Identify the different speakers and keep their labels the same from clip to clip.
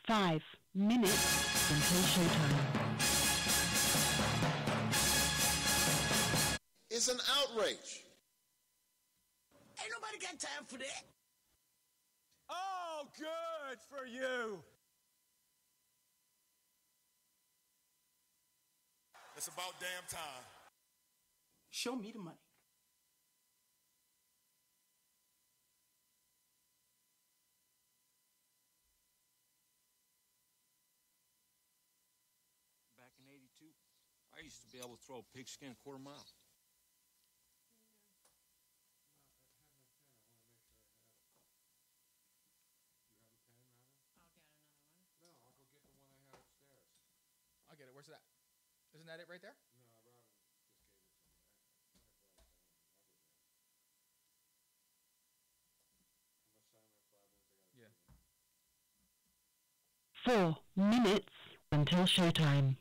Speaker 1: 5 minutes until showtime.
Speaker 2: It's an outrage.
Speaker 3: Ain't nobody got time for that.
Speaker 4: Oh, good for you.
Speaker 5: It's about damn time.
Speaker 3: Show me the money.
Speaker 6: Back in '82, I used to be able to throw a pigskin a quarter mile.
Speaker 7: I'll get it. Where's that? Isn't that it right there?
Speaker 8: No, Robin just gave it to me. I brought it down. I'll go get it. How much time? I have 5 minutes. I got
Speaker 1: 4 minutes until showtime.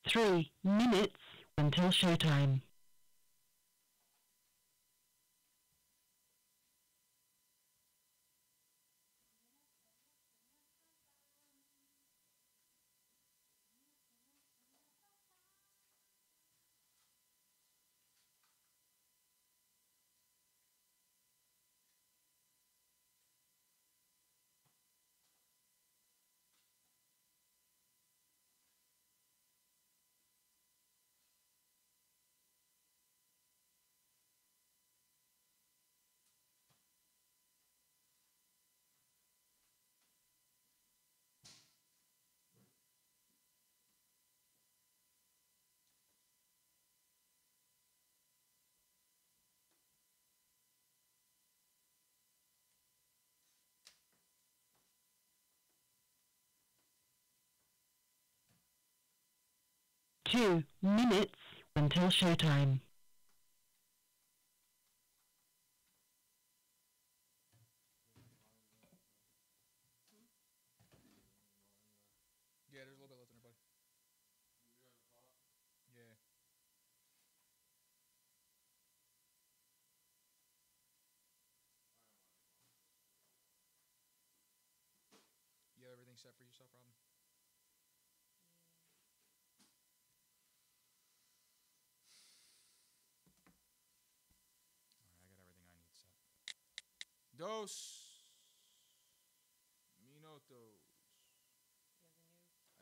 Speaker 1: Three minutes until showtime. Two minutes until showtime.
Speaker 7: Yeah, there's a little bit left in there, buddy. Yeah. You have everything set for yourself, Robin? Alright, I got everything I need set. Dos minutos.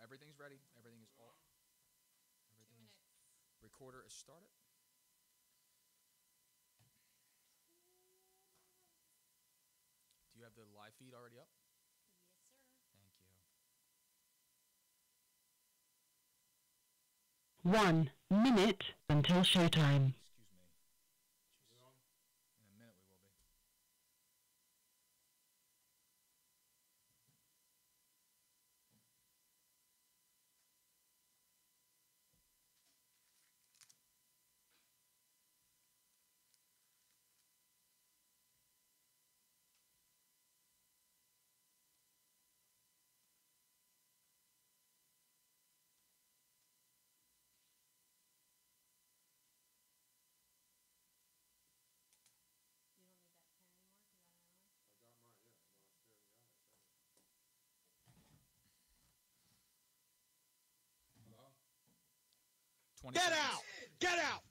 Speaker 7: Everything's ready. Everything is all. Everything is. Recorder is started. Do you have the live feed already up?
Speaker 9: Yes, sir.
Speaker 7: Thank you.
Speaker 1: 1 minute until showtime.
Speaker 7: Excuse me. In a minute we will be.
Speaker 9: You don't need that pen anymore? You got another one?
Speaker 8: I got mine, yeah. I went upstairs and got it. Hello?
Speaker 7: 20
Speaker 4: Get
Speaker 7: seconds.
Speaker 4: out! Get out!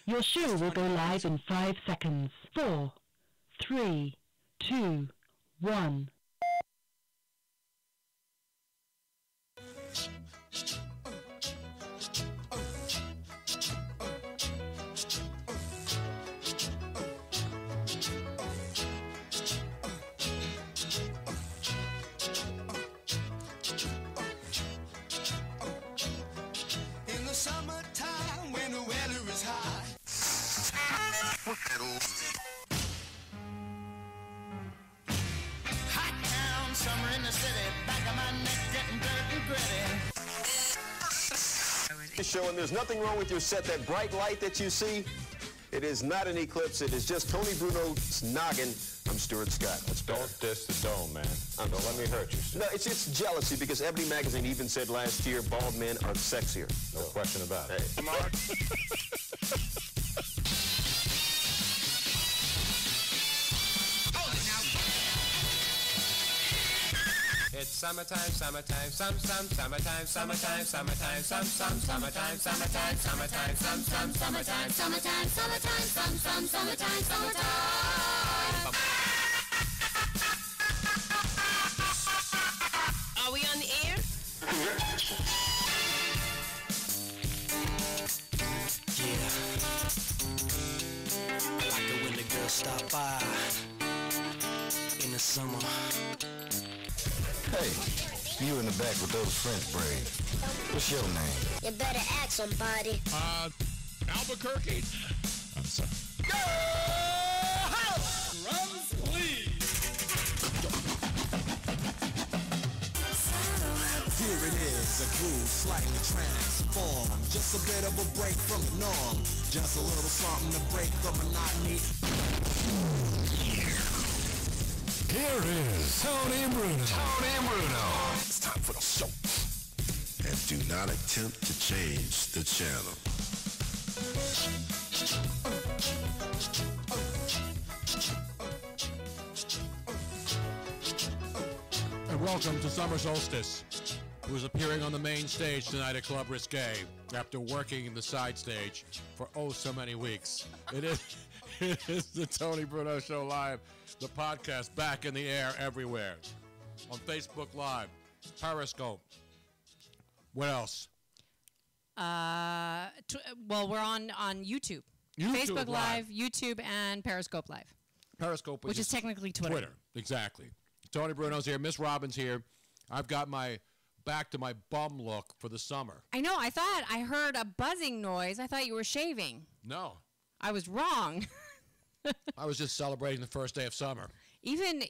Speaker 1: Your show will go live in 5 seconds. 4, 3, 2, 1.
Speaker 3: In the summertime when the weather is high. Hot town, summer in the city. Back of my neck getting dirt and gritty.
Speaker 2: Show, and there's nothing wrong with your set. That bright light that you see, it is not an eclipse. It is just Tony Bruno's noggin. I'm Stuart Scott. That's better.
Speaker 5: Don't diss the dome, man. Don't let me hurt you, Stu.
Speaker 2: No, it's jealousy because Ebony Magazine even said last year bald men are sexier.
Speaker 5: No question about it.
Speaker 2: Hey, Mark.
Speaker 7: It's summertime, summertime, summertime, summertime, summertime, summertime, summertime, summertime, summertime, summertime, summertime, summertime, summertime.
Speaker 9: Are we on the air?
Speaker 3: Yeah. I like it when the girls stop by in the summer.
Speaker 10: Hey, you in the back with those French braids. What's your name?
Speaker 11: You better ask somebody.
Speaker 4: Albuquerque. I'm sorry. Drums, please.
Speaker 3: Here it is, a groove slightly transformed. Just a bit of a break from the norm. Just a little something to break the monotony.
Speaker 10: Here is Tony Bruno. Tony Bruno. It's time for the show.
Speaker 12: And do not attempt to change the channel.
Speaker 4: And welcome to Summer Solstice, who is appearing on the main stage tonight at Club Risque after working in the side stage for oh so many weeks. It is the Tony Bruno Show Live, the podcast back in the air everywhere. On Facebook Live, Periscope. What else?
Speaker 9: Well, we're on YouTube. Facebook Live, YouTube, and Periscope Live.
Speaker 4: Periscope,
Speaker 9: which is technically Twitter.
Speaker 4: Exactly. Tony Bruno's here. Miss Robin's here. I've got my back to my bum look for the summer.
Speaker 9: I know. I thought I heard a buzzing noise. I thought you were shaving.
Speaker 4: No.
Speaker 9: I was wrong.
Speaker 4: I was just celebrating the first day of summer.
Speaker 9: Even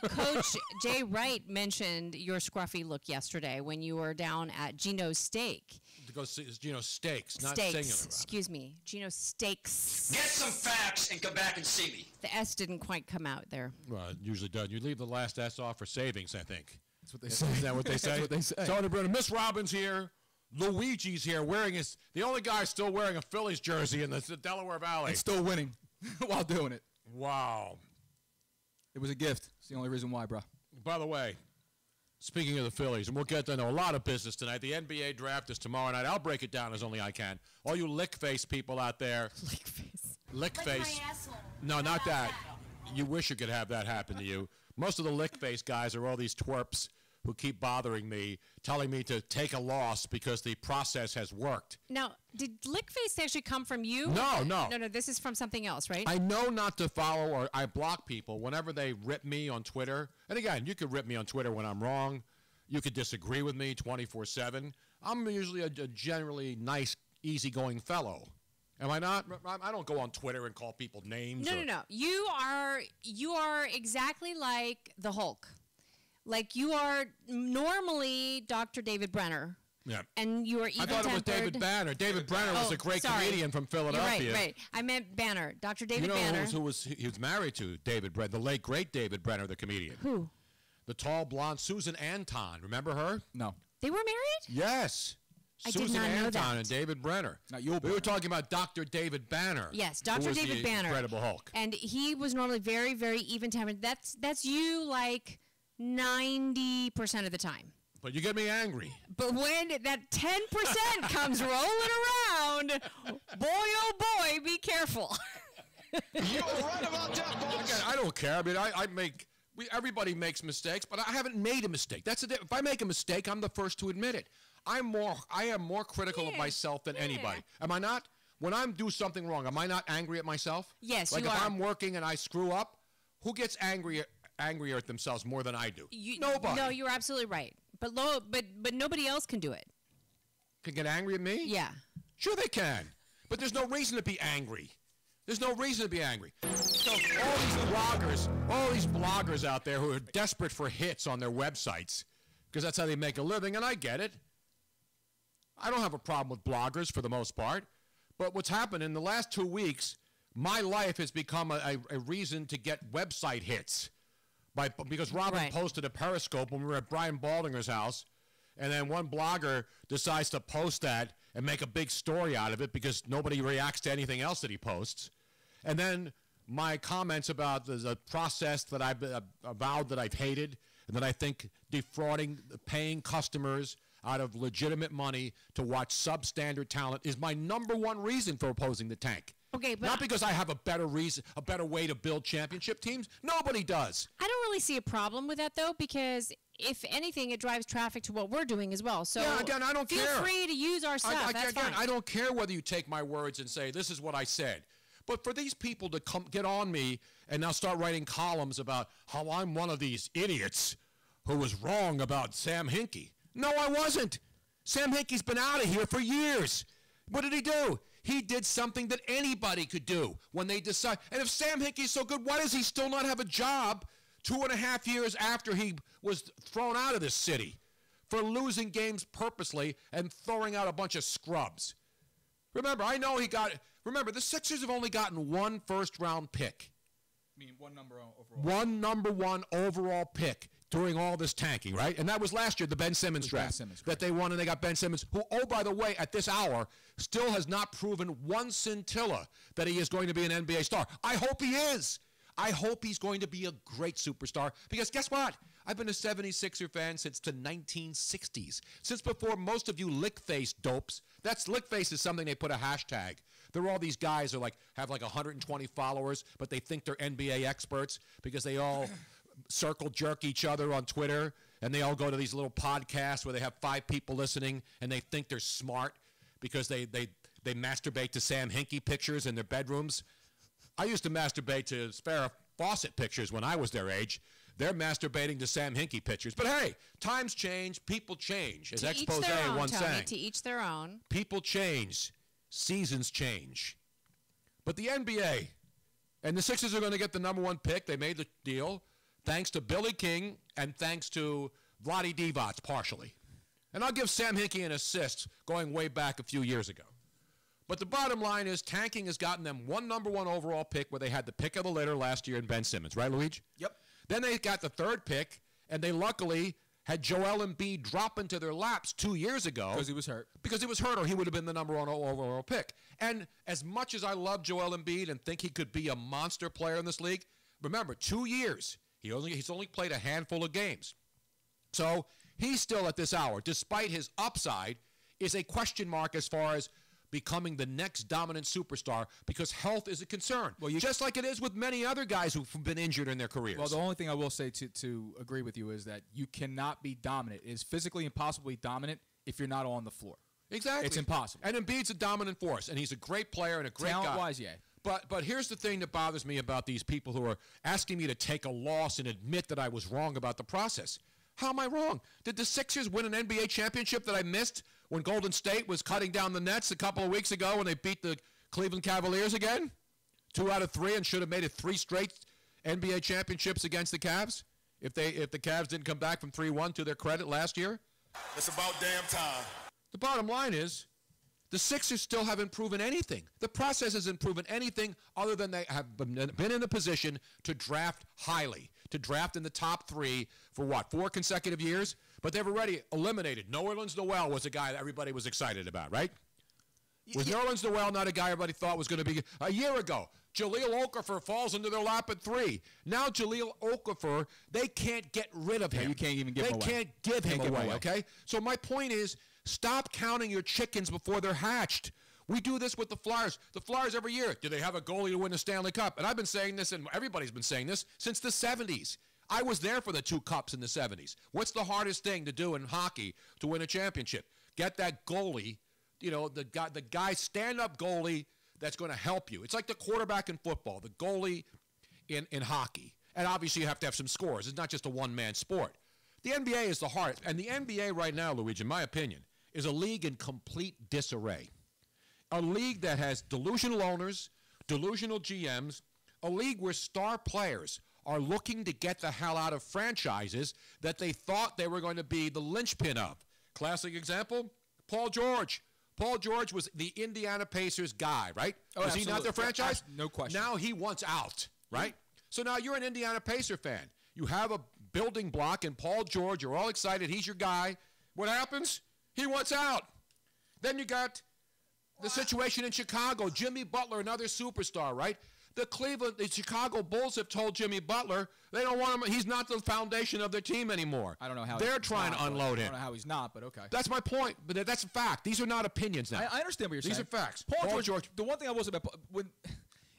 Speaker 9: Coach Jay Wright mentioned your scruffy look yesterday when you were down at Gino's Steak.
Speaker 4: To go see Gino's Steaks, not
Speaker 9: Steaks,
Speaker 4: singular.
Speaker 9: excuse me. Gino's Steaks.
Speaker 6: Get some facts and come back and see me.
Speaker 9: The S didn't quite come out there.
Speaker 4: Well, it usually does. You leave the last S off for savings, I think.
Speaker 7: That's what they say.
Speaker 4: Is that what they say?
Speaker 7: That's what they say.
Speaker 4: Tony Bruno, Miss Robin's here. Luigi's here, the only guy still wearing a Phillies jersey in the Delaware Valley.
Speaker 7: And still winning while doing it.
Speaker 4: Wow.
Speaker 7: It was a gift. It's the only reason why, bro.
Speaker 4: By the way, speaking of the Phillies, and we'll get to know a lot of business tonight. The NBA draft is tomorrow night. I'll break it down as only I can. All you lick-face people out there.
Speaker 9: Lick-face.
Speaker 4: Lick-face. No, not that. You wish you could have that happen to you. Most of the lick-face guys are all these twerps who keep bothering me, telling me to take a loss because the process has worked.
Speaker 9: Now, did lick-face actually come from you?
Speaker 4: No.
Speaker 9: No, this is from something else, right?
Speaker 4: I know not to follow, or I block people whenever they rip me on Twitter. And again, you could rip me on Twitter when I'm wrong. You could disagree with me 24/7. I'm usually a generally nice, easygoing fellow. Am I not? I don't go on Twitter and call people names.
Speaker 9: No. You are exactly like the Hulk. Like you are normally Dr. David Brenner.
Speaker 4: Yeah.
Speaker 9: And you are even
Speaker 4: I thought it was David Banner. David Brenner was a great comedian from Philadelphia.
Speaker 9: You're right. I meant Banner. Dr. David
Speaker 4: Banner.
Speaker 9: Banner.
Speaker 4: He was married to David Brenner, the late, great David Brenner, the comedian.
Speaker 9: Who?
Speaker 4: The tall, blonde Susan Anton. Remember her?
Speaker 7: No.
Speaker 9: They were married?
Speaker 4: Yes.
Speaker 9: I
Speaker 4: Susan
Speaker 9: did not know
Speaker 4: Anton
Speaker 9: that.
Speaker 4: and David Brenner.
Speaker 7: Now we
Speaker 4: were talking about Dr. David Banner.
Speaker 9: Yes, Dr. David Banner.
Speaker 4: Incredible Hulk.
Speaker 9: And he was normally very, very even-tempered. That's you like 90% of the time.
Speaker 4: But you get me angry.
Speaker 9: But when that 10% comes rolling around. Boy, oh boy, be careful.
Speaker 2: You're right about that, boss.
Speaker 4: Again, I don't care. I mean, everybody makes mistakes, but I haven't made a mistake. That's if I make a mistake, I'm the first to admit it. I am more critical of myself than anybody. Am I not? When I do something wrong, am I not angry at myself?
Speaker 9: Yes,
Speaker 4: like
Speaker 9: you
Speaker 4: if
Speaker 9: are.
Speaker 4: I'm working and I screw up, who gets angrier at themselves more than I do? Nobody.
Speaker 9: No, you're absolutely right. But nobody else can do it.
Speaker 4: Can get angry at me?
Speaker 9: Yeah.
Speaker 4: Sure they can. But there's no reason to be angry. There's no reason to be angry. So all these bloggers out there who are desperate for hits on their websites, because that's how they make a living, and I get it. I don't have a problem with bloggers for the most part. But what's happened in the last 2 weeks, my life has become a reason to get website hits. Because Robin posted a Periscope when we were at Brian Baldinger's house, and then one blogger decides to post that and make a big story out of it because nobody reacts to anything else that he posts. And then my comments about the process that I've avowed that I've hated and that I think defrauding paying customers out of legitimate money to watch substandard talent is my #1 reason for opposing the tank.
Speaker 9: Okay, but
Speaker 4: not because I have a better way to build championship teams. Nobody does.
Speaker 9: I don't really see a problem with that, though, because if anything, it drives traffic to what we're doing as well. So
Speaker 4: yeah, again, I don't care.
Speaker 9: Feel free to use our stuff. That's fine.
Speaker 4: I don't care whether you take my words and say, this is what I said. But for these people to get on me and now start writing columns about how I'm one of these idiots who was wrong about Sam Hinkie. No, I wasn't. Sam Hinkie's been out of here for years. What did he do? He did something that anybody could do when they decide. And if Sam Hinkie's so good, why does he still not have a job 2.5 years after he was thrown out of this city for losing games purposely and throwing out a bunch of scrubs? Remember, the Sixers have only gotten one first-round pick.
Speaker 7: I mean, one number overall.
Speaker 4: One #1 overall pick during all this tanking, right? And that was last year, the Ben Simmons draft that they won, and they got Ben Simmons, who, oh, by the way, at this hour, still has not proven one scintilla that he is going to be an NBA star. I hope he is. I hope he's going to be a great superstar because guess what? I've been a 76er fan since the 1960s, since before most of you lick-face dopes. Lick-face is something they put a hashtag. There are all these guys who have 120 followers, but they think they're NBA experts because they all circle jerk each other on Twitter, and they all go to these little podcasts where they have 5 people listening, and they think they're smart because they masturbate to Sam Hinkie pictures in their bedrooms. I used to masturbate to Farrah Fawcett pictures when I was their age. They're masturbating to Sam Hinkie pictures. But hey, times change, people change, as Expose once sang.
Speaker 9: To each their own.
Speaker 4: People change. Seasons change. But the NBA, and the Sixers are going to get the #1 pick. They made the deal thanks to Billy King and thanks to Vlade Divac partially. And I'll give Sam Hinkie an assist going way back a few years ago. But the bottom line is tanking has gotten them one #1 overall pick where they had the pick of the litter last year in Ben Simmons. Right, Luigi?
Speaker 7: Yep.
Speaker 4: Then they got the 3rd pick, and they luckily had Joel Embiid drop into their laps 2 years ago.
Speaker 7: Because he was hurt.
Speaker 4: Because he was hurt, or he would have been the #1 overall pick. And as much as I love Joel Embiid and think he could be a monster player in this league, remember, 2 years. He's only played a handful of games. So he's still at this hour, despite his upside, is a question mark as far as becoming the next dominant superstar because health is a concern. Well, just like it is with many other guys who've been injured in their careers.
Speaker 7: Well, the only thing I will say to agree with you is that you cannot be dominant. It is physically impossible to be dominant if you're not on the floor.
Speaker 4: Exactly.
Speaker 7: It's impossible.
Speaker 4: And Embiid's a dominant force, and he's a great player and a great guy.
Speaker 7: Talent-wise, yeah.
Speaker 4: But here's the thing that bothers me about these people who are asking me to take a loss and admit that I was wrong about the process. How am I wrong? Did the Sixers win an NBA championship that I missed when Golden State was cutting down the nets a couple of weeks ago when they beat the Cleveland Cavaliers again? 2 out of 3 and should have made it 3 straight NBA championships against the Cavs if the Cavs didn't come back from 3-1 to their credit last year?
Speaker 12: It's about damn time.
Speaker 4: The bottom line is the Sixers still haven't proven anything. The process hasn't proven anything other than they have been in a position to draft highly, to draft in the top 3 for 4 consecutive years? But they've already eliminated. Nerlens Noel was a guy that everybody was excited about, right? Was Nerlens Noel not a guy everybody thought was going to be a year ago? Jahlil Okafor falls into their lap at 3. Now Jahlil Okafor, they can't get rid of him.
Speaker 7: Yeah, you can't even give him away.
Speaker 4: They can't give him away, okay? So my point is, stop counting your chickens before they're hatched. We do this with the Flyers. The Flyers every year, do they have a goalie to win the Stanley Cup? And I've been saying this, and everybody's been saying this, since the 70s. I was there for the 2 cups in the 70s. What's the hardest thing to do in hockey to win a championship? Get that goalie, the guy stand-up goalie that's going to help you. It's like the quarterback in football, the goalie in hockey. And obviously you have to have some scores. It's not just a one-man sport. The NBA is the hardest. And the NBA right now, Luigi, in my opinion, is a league in complete disarray. A league that has delusional owners, delusional GMs, a league where star players are looking to get the hell out of franchises that they thought they were going to be the linchpin of. Classic example, Paul George. Paul George was the Indiana Pacers guy, right?
Speaker 7: Oh,
Speaker 4: was he not their franchise?
Speaker 7: No question.
Speaker 4: Now he wants out, right? So now you're an Indiana Pacer fan. You have a building block in Paul George. You're all excited. He's your guy. What happens? He wants out. Then you got the situation in Chicago. Jimmy Butler, another superstar, right? The Chicago Bulls have told Jimmy Butler they don't want him. He's not the foundation of their team anymore.
Speaker 7: I don't know how
Speaker 4: they're trying to unload him.
Speaker 7: I don't know how he's not, but okay.
Speaker 4: That's my point. But that's a fact. These are not opinions now.
Speaker 7: I understand what you're saying.
Speaker 4: These are facts.
Speaker 7: Paul George. The one thing I will say about when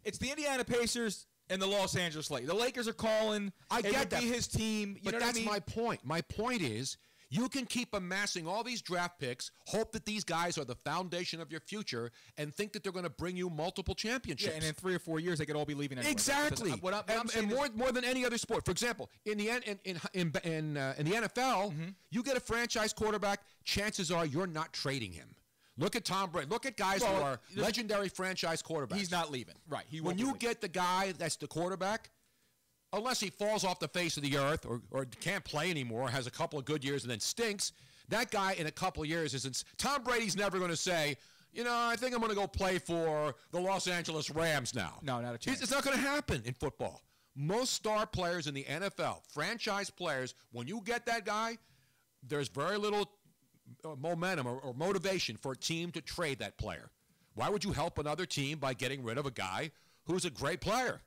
Speaker 7: it's the Indiana Pacers and the Los Angeles Lakers. The Lakers are calling.
Speaker 4: I get that.
Speaker 7: Be his team.
Speaker 4: But that's my point. My point is, you can keep amassing all these draft picks, hope that these guys are the foundation of your future, and think that they're going to bring you multiple championships.
Speaker 7: Yeah, and in 3 or 4 years, they could all be leaving anyway.
Speaker 4: Exactly. And more than any other sport. For example, in the NFL, you get a franchise quarterback, chances are you're not trading him. Look at Tom Brady. Look at guys who are legendary franchise quarterbacks.
Speaker 7: He's not leaving. Right.
Speaker 4: When you get the guy that's the quarterback, unless he falls off the face of the earth or can't play anymore, has a couple of good years and then stinks, that guy in a couple of years isn't. Tom Brady's never going to say, I think I'm going to go play for the Los Angeles Rams now.
Speaker 7: No, not a chance.
Speaker 4: It's not going to happen in football. Most star players in the NFL, franchise players, when you get that guy, there's very little momentum or motivation for a team to trade that player. Why would you help another team by getting rid of a guy who's a great player?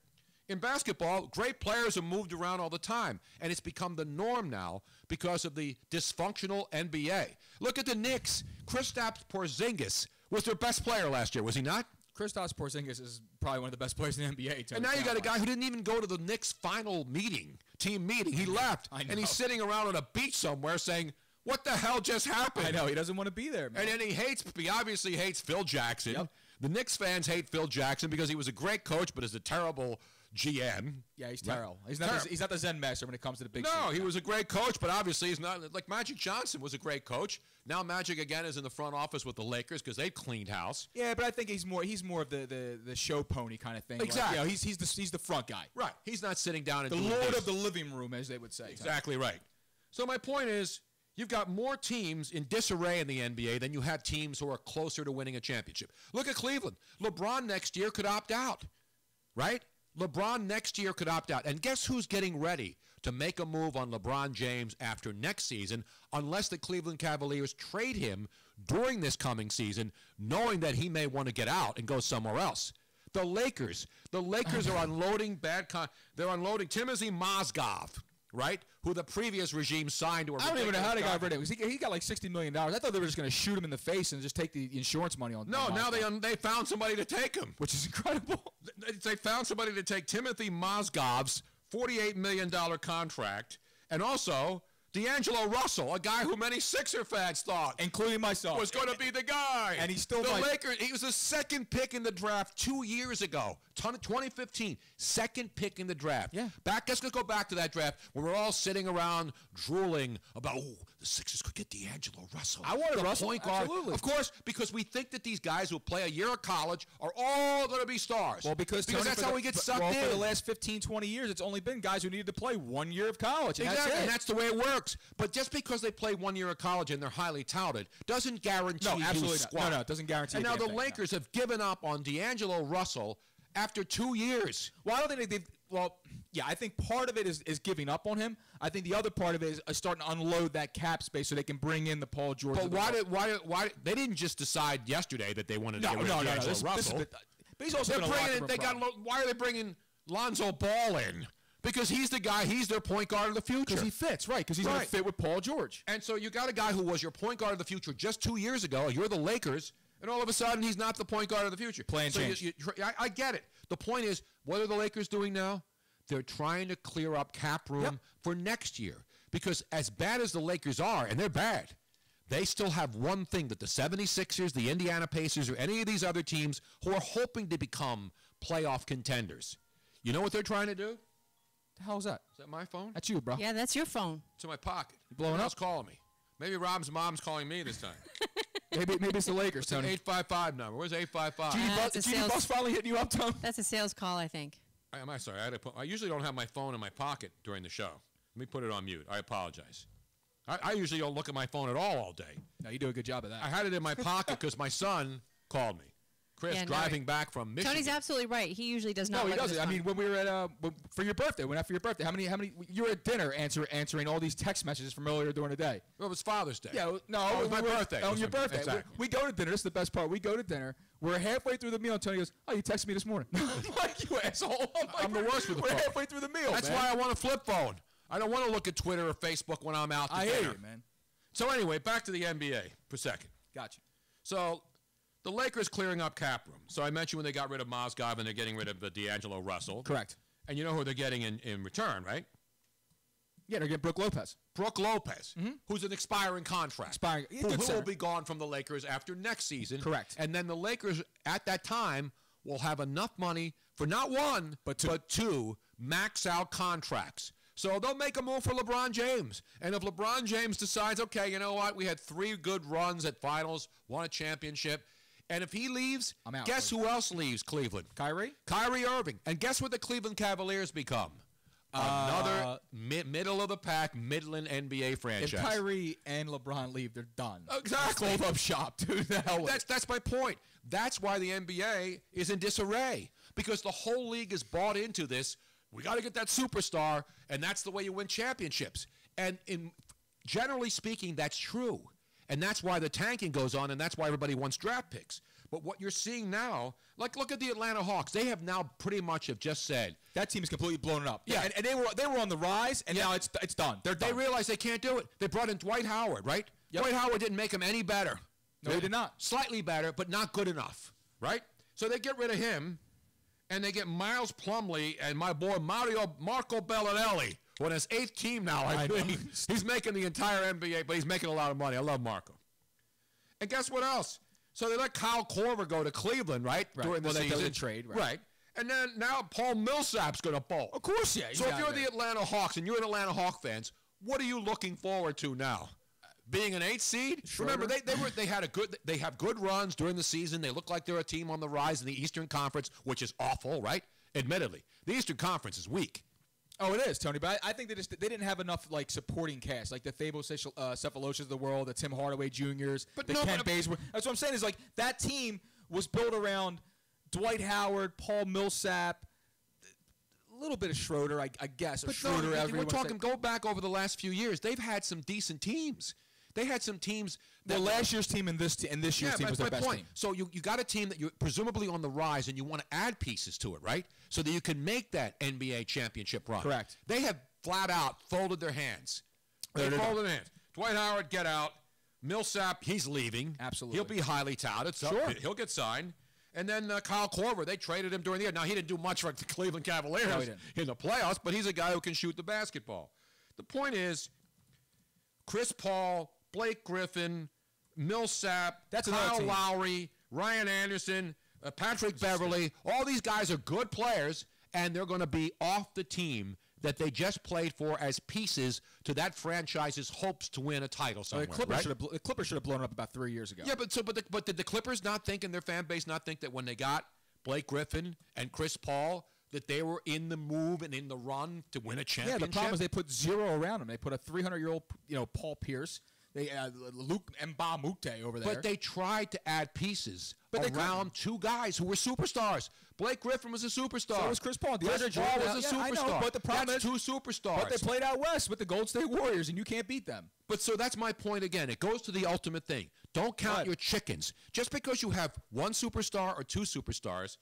Speaker 4: In basketball, great players are moved around all the time, and it's become the norm now because of the dysfunctional NBA. Look at the Knicks. Kristaps Porzingis was their best player last year, was he not?
Speaker 7: Kristaps Porzingis is probably one of the best players in the NBA.
Speaker 4: And now you got a guy who didn't even go to the Knicks' final team meeting. He left, and he's sitting around on a beach somewhere saying, what the hell just happened?
Speaker 7: I know, he doesn't want to be there, man.
Speaker 4: And then he obviously hates Phil Jackson. Yep. The Knicks fans hate Phil Jackson because he was a great coach, but is a terrible GM.
Speaker 7: Yeah, he's terrible. He's not the Zen master when it comes to the big
Speaker 4: No, he was a great coach, but obviously he's not. Like Magic Johnson was a great coach. Now Magic again is in the front office with the Lakers because they've cleaned house.
Speaker 7: Yeah, but I think he's more of the show pony kind of thing.
Speaker 4: Exactly.
Speaker 7: Like, he's the front guy.
Speaker 4: Right. He's not sitting down and
Speaker 7: the
Speaker 4: doing
Speaker 7: lord
Speaker 4: this.
Speaker 7: of the living room, as they would say.
Speaker 4: Exactly right. So my point is, you've got more teams in disarray in the NBA than you have teams who are closer to winning a championship. Look at Cleveland. LeBron next year could opt out, right? LeBron next year could opt out. And guess who's getting ready to make a move on LeBron James after next season unless the Cleveland Cavaliers trade him during this coming season, knowing that he may want to get out and go somewhere else? The Lakers. The Lakers are unloading they're unloading Timothy Mozgov, right, who the previous regime signed to a
Speaker 7: I don't even know how they got rid of him. He got like $60 million. I thought they were just going to shoot him in the face and just take the insurance money on.
Speaker 4: No, now they found somebody to take him,
Speaker 7: which is incredible.
Speaker 4: They found somebody to take Timothy Mozgov's $48 million contract, and also D'Angelo Russell, a guy who many Sixer fans thought,
Speaker 7: including myself,
Speaker 4: was going to be the guy.
Speaker 7: And he's still
Speaker 4: the Lakers. He was the second pick in the draft 2 years ago, 2015. Second pick in the draft.
Speaker 7: Yeah.
Speaker 4: Let's go back to that draft when we're all sitting around drooling about, the Sixers could get D'Angelo Russell.
Speaker 7: I wanted Russell,
Speaker 4: point guard.
Speaker 7: absolutely.
Speaker 4: Of course, because we think that these guys who play a year of college are all going to be stars.
Speaker 7: Well, because
Speaker 4: that's how we get sucked in.
Speaker 7: For the last 15, 20 years, it's only been guys who needed to play 1 year of college. And
Speaker 4: exactly,
Speaker 7: that's it.
Speaker 4: and that's the way it works. But just because they play 1 year of college and they're highly touted doesn't guarantee
Speaker 7: absolutely
Speaker 4: squad.
Speaker 7: No, it doesn't guarantee.
Speaker 4: And now the Lakers have given up on D'Angelo Russell after 2 years.
Speaker 7: Well, I don't think they've. Well, yeah, I think part of it is giving up on him. I think the other part of it is starting to unload that cap space so they can bring in the Paul George.
Speaker 4: But why they didn't just decide yesterday that they wanted to get rid of D'Angelo Russell.
Speaker 7: But he's also
Speaker 4: why are they bringing Lonzo Ball in? Because he's the guy, he's their point guard of the future.
Speaker 7: Because he fits, right, because he's going to fit with Paul George.
Speaker 4: And so you got a guy who was your point guard of the future just 2 years ago. You're the Lakers. And all of a sudden, he's not the point guard of the future.
Speaker 7: Plan change.
Speaker 4: I get it. The point is, what are the Lakers doing now? They're trying to clear up cap room for next year. Because as bad as the Lakers are, and they're bad, they still have one thing that the 76ers, the Indiana Pacers, or any of these other teams who are hoping to become playoff contenders. You know what they're trying to do?
Speaker 7: The hell is that?
Speaker 4: Is that my phone?
Speaker 7: That's you, bro.
Speaker 9: Yeah, that's your phone.
Speaker 4: It's in my pocket.
Speaker 7: You blowing
Speaker 4: Who
Speaker 7: up?
Speaker 4: else calling me? Maybe Rob's mom's calling me this time.
Speaker 7: maybe it's the Lakers,
Speaker 4: It's an
Speaker 7: Tony.
Speaker 4: 855 number. Where's 855?
Speaker 7: Genie Bus finally hitting you up, Tony?
Speaker 9: That's a sales call, I think.
Speaker 4: I'm sorry. I usually don't have my phone in my pocket during the show. Let me put it on mute. I apologize. I usually don't look at my phone at all day.
Speaker 7: No, you do a good job of that.
Speaker 4: I had it in my pocket because my son called me. Chris, driving back from Michigan.
Speaker 9: Tony's absolutely right. He usually does not.
Speaker 7: No, he doesn't. I mean, when we were at for your birthday, went out for your birthday. How many? You were at dinner answering all these text messages from earlier during the day.
Speaker 4: Well, it was Father's Day.
Speaker 7: Yeah, no,
Speaker 4: it was my birthday.
Speaker 7: On your birthday,
Speaker 4: Exactly.
Speaker 7: we go to dinner. This is the best part. We go to dinner. We're halfway through the meal, and Tony goes, "Oh, you texted me this morning." I'm like, you asshole.
Speaker 4: I'm the worst with the phone.
Speaker 7: We're halfway through the meal.
Speaker 4: That's
Speaker 7: man.
Speaker 4: why I want a flip phone. I don't want to look at Twitter or Facebook when I'm out to dinner.
Speaker 7: I hear you, man.
Speaker 4: So anyway, back to the NBA for a second.
Speaker 7: Gotcha.
Speaker 4: So the Lakers clearing up cap room. So I mentioned when they got rid of Mozgov and they're getting rid of D'Angelo Russell.
Speaker 7: Correct.
Speaker 4: And you know who they're getting in return, right?
Speaker 7: Yeah, they're getting Brooke Lopez.
Speaker 4: Brooke Lopez, who's an expiring contract.
Speaker 7: He's
Speaker 4: who
Speaker 7: good
Speaker 4: will
Speaker 7: center.
Speaker 4: be gone from the Lakers after next season.
Speaker 7: Correct.
Speaker 4: And then the Lakers, at that time, will have enough money for not one, but two max-out contracts. So they'll make a move for LeBron James. And if LeBron James decides, okay, you know what, we had 3 good runs at finals, won a championship, and if he leaves,
Speaker 7: I'm out,
Speaker 4: guess who else leaves Cleveland?
Speaker 7: Kyrie?
Speaker 4: Kyrie Irving. And guess what the Cleveland Cavaliers become? Another middle-of-the-pack, Midland NBA franchise.
Speaker 7: If Kyrie and LeBron leave, they're done.
Speaker 4: Exactly.
Speaker 7: Close up shop, dude. The hell with it.
Speaker 4: That's my point. That's why the NBA is in disarray, because the whole league is bought into this. We got to get that superstar, and that's the way you win championships. And generally speaking, that's true. And that's why the tanking goes on, and that's why everybody wants draft picks. But what you're seeing now, like look at the Atlanta Hawks. They have now pretty much have just said
Speaker 7: that team is completely blown up.
Speaker 4: Yeah,
Speaker 7: and they were on the rise, and now it's done. They're done.
Speaker 4: They realize they can't do it. They brought in Dwight Howard, right?
Speaker 7: Yep.
Speaker 4: Dwight Howard didn't make him any better.
Speaker 7: No, he did not.
Speaker 4: Slightly better, but not good enough, right? So they get rid of him. And they get Miles Plumlee and my boy Marco Bellinelli on his 8th team now. I think he's making the entire NBA, but he's making a lot of money. I love Marco. And guess what else? So they let Kyle Korver go to Cleveland, right? During the season.
Speaker 7: They trade,
Speaker 4: right. And then now Paul Millsap's going to bowl.
Speaker 7: Of course, yeah.
Speaker 4: So if you're the Atlanta Hawks and you're an Atlanta Hawk fans, what are you looking forward to now? Being an 8th seed?
Speaker 7: Schroeder.
Speaker 4: Remember, they have good runs during the season. They look like they're a team on the rise in the Eastern Conference, which is awful, right? Admittedly, the Eastern Conference is weak.
Speaker 7: Oh, it is, Tony. But I think they didn't have enough like supporting cast, like the Fabo Cephaloshes of the world, the Tim Hardaway Juniors, Ken Bazemore. That's what I'm saying. Is like that team was built around Dwight Howard, Paul Millsap, a little bit of Schroeder, I guess.
Speaker 4: But
Speaker 7: Schroeder,
Speaker 4: we're talking. Go back over the last few years. They've had some decent teams. They had some teams.
Speaker 7: Well, last year's team and this year's team was their best team.
Speaker 4: So you got a team that you're presumably on the rise, and you want to add pieces to it, right? So that you can make that NBA championship run.
Speaker 7: Correct.
Speaker 4: They have flat out folded their hands. They folded their hands. Dwight Howard, get out. Millsap, he's leaving.
Speaker 7: Absolutely.
Speaker 4: He'll be highly touted. So
Speaker 7: Sure.
Speaker 4: He'll get signed. And then Kyle Korver, they traded him during the year. Now, he didn't do much for the Cleveland Cavaliers in the playoffs, but he's a guy who can shoot the basketball. The point is, Chris Paul, Blake Griffin, Millsap, Kyle Lowry, Ryan Anderson, Patrick Beverly, all these guys are good players, and they're going to be off the team that they just played for as pieces to that franchise's hopes to win a title somewhere.
Speaker 7: The Clippers should have blown up about 3 years ago.
Speaker 4: Yeah, but did the Clippers not think, and their fan base not think, that when they got Blake Griffin and Chris Paul, that they were in the move and in the run to win a championship?
Speaker 7: Yeah, the problem is they put zero around him. They put a 300-year-old, Paul Pierce. They Luke Mbamute over there.
Speaker 4: But they tried to add pieces around 2 guys who were superstars. Blake Griffin was a superstar.
Speaker 7: So was Chris Paul.
Speaker 4: Chris Paul was a superstar.
Speaker 7: I know, but the problem
Speaker 4: that's
Speaker 7: is
Speaker 4: 2 superstars.
Speaker 7: But they played out west with the Golden State Warriors, and you can't beat them.
Speaker 4: But so that's my point again. It goes to the ultimate thing. Don't count your chickens. Just because you have 1 superstar or 2 superstars,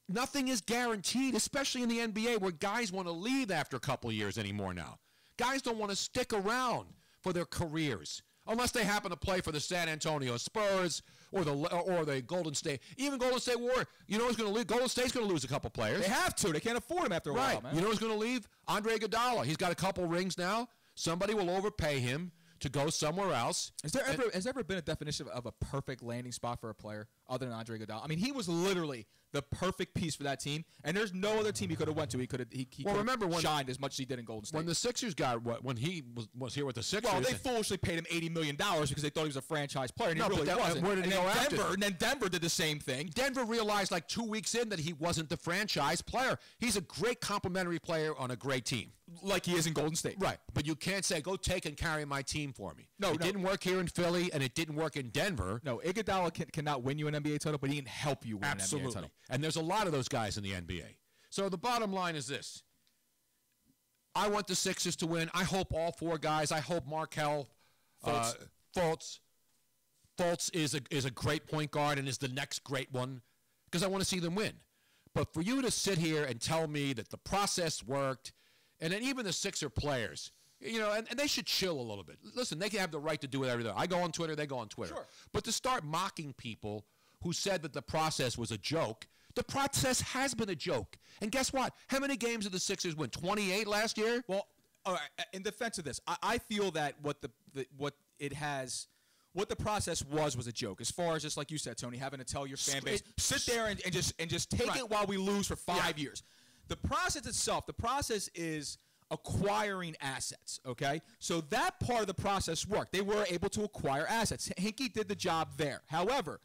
Speaker 4: nothing is guaranteed, especially in the NBA where guys want to leave after a couple of years anymore now. Guys don't want to stick around for their careers. unless they happen to play for the San Antonio Spurs or the Golden State. Even Golden State Warriors. You know who's going to leave? Golden State's going to lose a couple players.
Speaker 7: They have to. They can't afford them after a while, man.
Speaker 4: You know who's going to leave? Andre Iguodala. He's got a couple rings now. Somebody will overpay him to go somewhere else.
Speaker 7: Has there ever been a definition of a perfect landing spot for a player other than Andre Iguodala? I mean, he was literally the perfect piece for that team, and there's no other team he could have went to. He could have shined as much as he did in Golden State.
Speaker 4: When the Sixers when he was here with the Sixers.
Speaker 7: Well, they foolishly paid him $80 million because they thought he was a franchise player, and he really
Speaker 4: but
Speaker 7: wasn't.
Speaker 4: Where did he go after?
Speaker 7: And then Denver did the same thing.
Speaker 4: Denver realized like 2 weeks in that he wasn't the franchise player. He's a great complementary player on a great team.
Speaker 7: Like he is in Golden State.
Speaker 4: Right. But you can't say, go take and carry my team for me. It didn't work here in Philly, and it didn't work in Denver.
Speaker 7: No, Iguodala cannot win you an NBA title, but he can help you win an NBA title.
Speaker 4: And there's a lot of those guys in the NBA. So the bottom line is this. I want the Sixers to win. I hope all four guys. I hope Markelle Fultz is a great point guard and is the next great one because I want to see them win. But for you to sit here and tell me that the process worked, and then even the Sixer players, and they should chill a little bit. Listen, they can have the right to do whatever they want. I go on Twitter, they go on Twitter.
Speaker 7: Sure.
Speaker 4: But to start mocking people who said that the process was a joke, the process has been a joke. And guess what? How many games did the Sixers win? 28 last year?
Speaker 7: Well, all right, in defense of this, I feel that what the process was a joke. As far as just like you said, Tony, having to tell your fan base, sit there and just take it while we lose for 5 years. The process itself, the process is acquiring assets, okay? So that part of the process worked. They were able to acquire assets. Hinkie did the job there. However,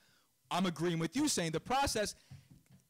Speaker 7: I'm agreeing with you saying the process,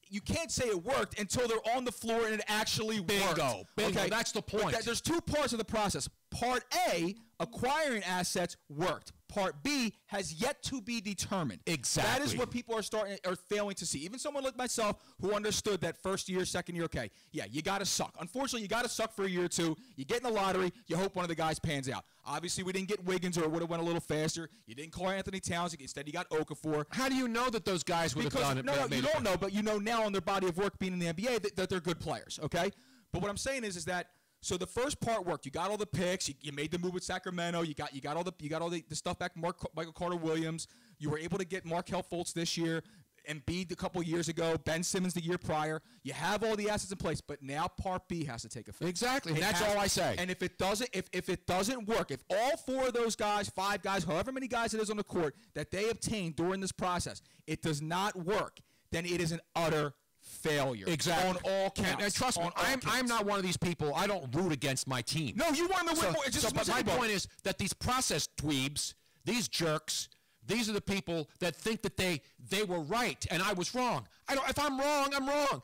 Speaker 7: you can't say it worked until they're on the floor and it actually worked.
Speaker 4: Bingo.
Speaker 7: Okay?
Speaker 4: That's the point.
Speaker 7: There's two parts of the process. Part A, acquiring assets, worked. Part B has yet to be determined.
Speaker 4: Exactly.
Speaker 7: That is what people are failing to see. Even someone like myself who understood that first year, second year, okay, yeah, you got to suck. Unfortunately, you got to suck for a year or two. You get in the lottery. You hope one of the guys pans out. Obviously, we didn't get Wiggins or it would have went a little faster. You didn't call Anthony Towns. Instead, you got Okafor.
Speaker 4: How do you know that those guys would have done it?
Speaker 7: No, you don't know, but you know now on their body of work being in the NBA that they're good players, okay? But what I'm saying is that so the first part worked. You got all the picks. You made the move with Sacramento. You got all the stuff back. Michael Carter-Williams. You were able to get Markelle Fultz this year, Embiid a couple years ago, Ben Simmons the year prior. You have all the assets in place, but now Part B has to take effect.
Speaker 4: Exactly. And that's all I say.
Speaker 7: And if it doesn't work, if all four of those guys, five guys, however many guys it is on the court that they obtain during this process, it does not work, then it is an utter failure.
Speaker 4: Exactly.
Speaker 7: On all counts.
Speaker 4: And trust me, I'm not one of these people. I don't root against my team.
Speaker 7: No, you want them to win more.
Speaker 4: But my point is that these process dweebs, these jerks, these are the people that think that they were right and I was wrong. If I'm wrong, I'm wrong.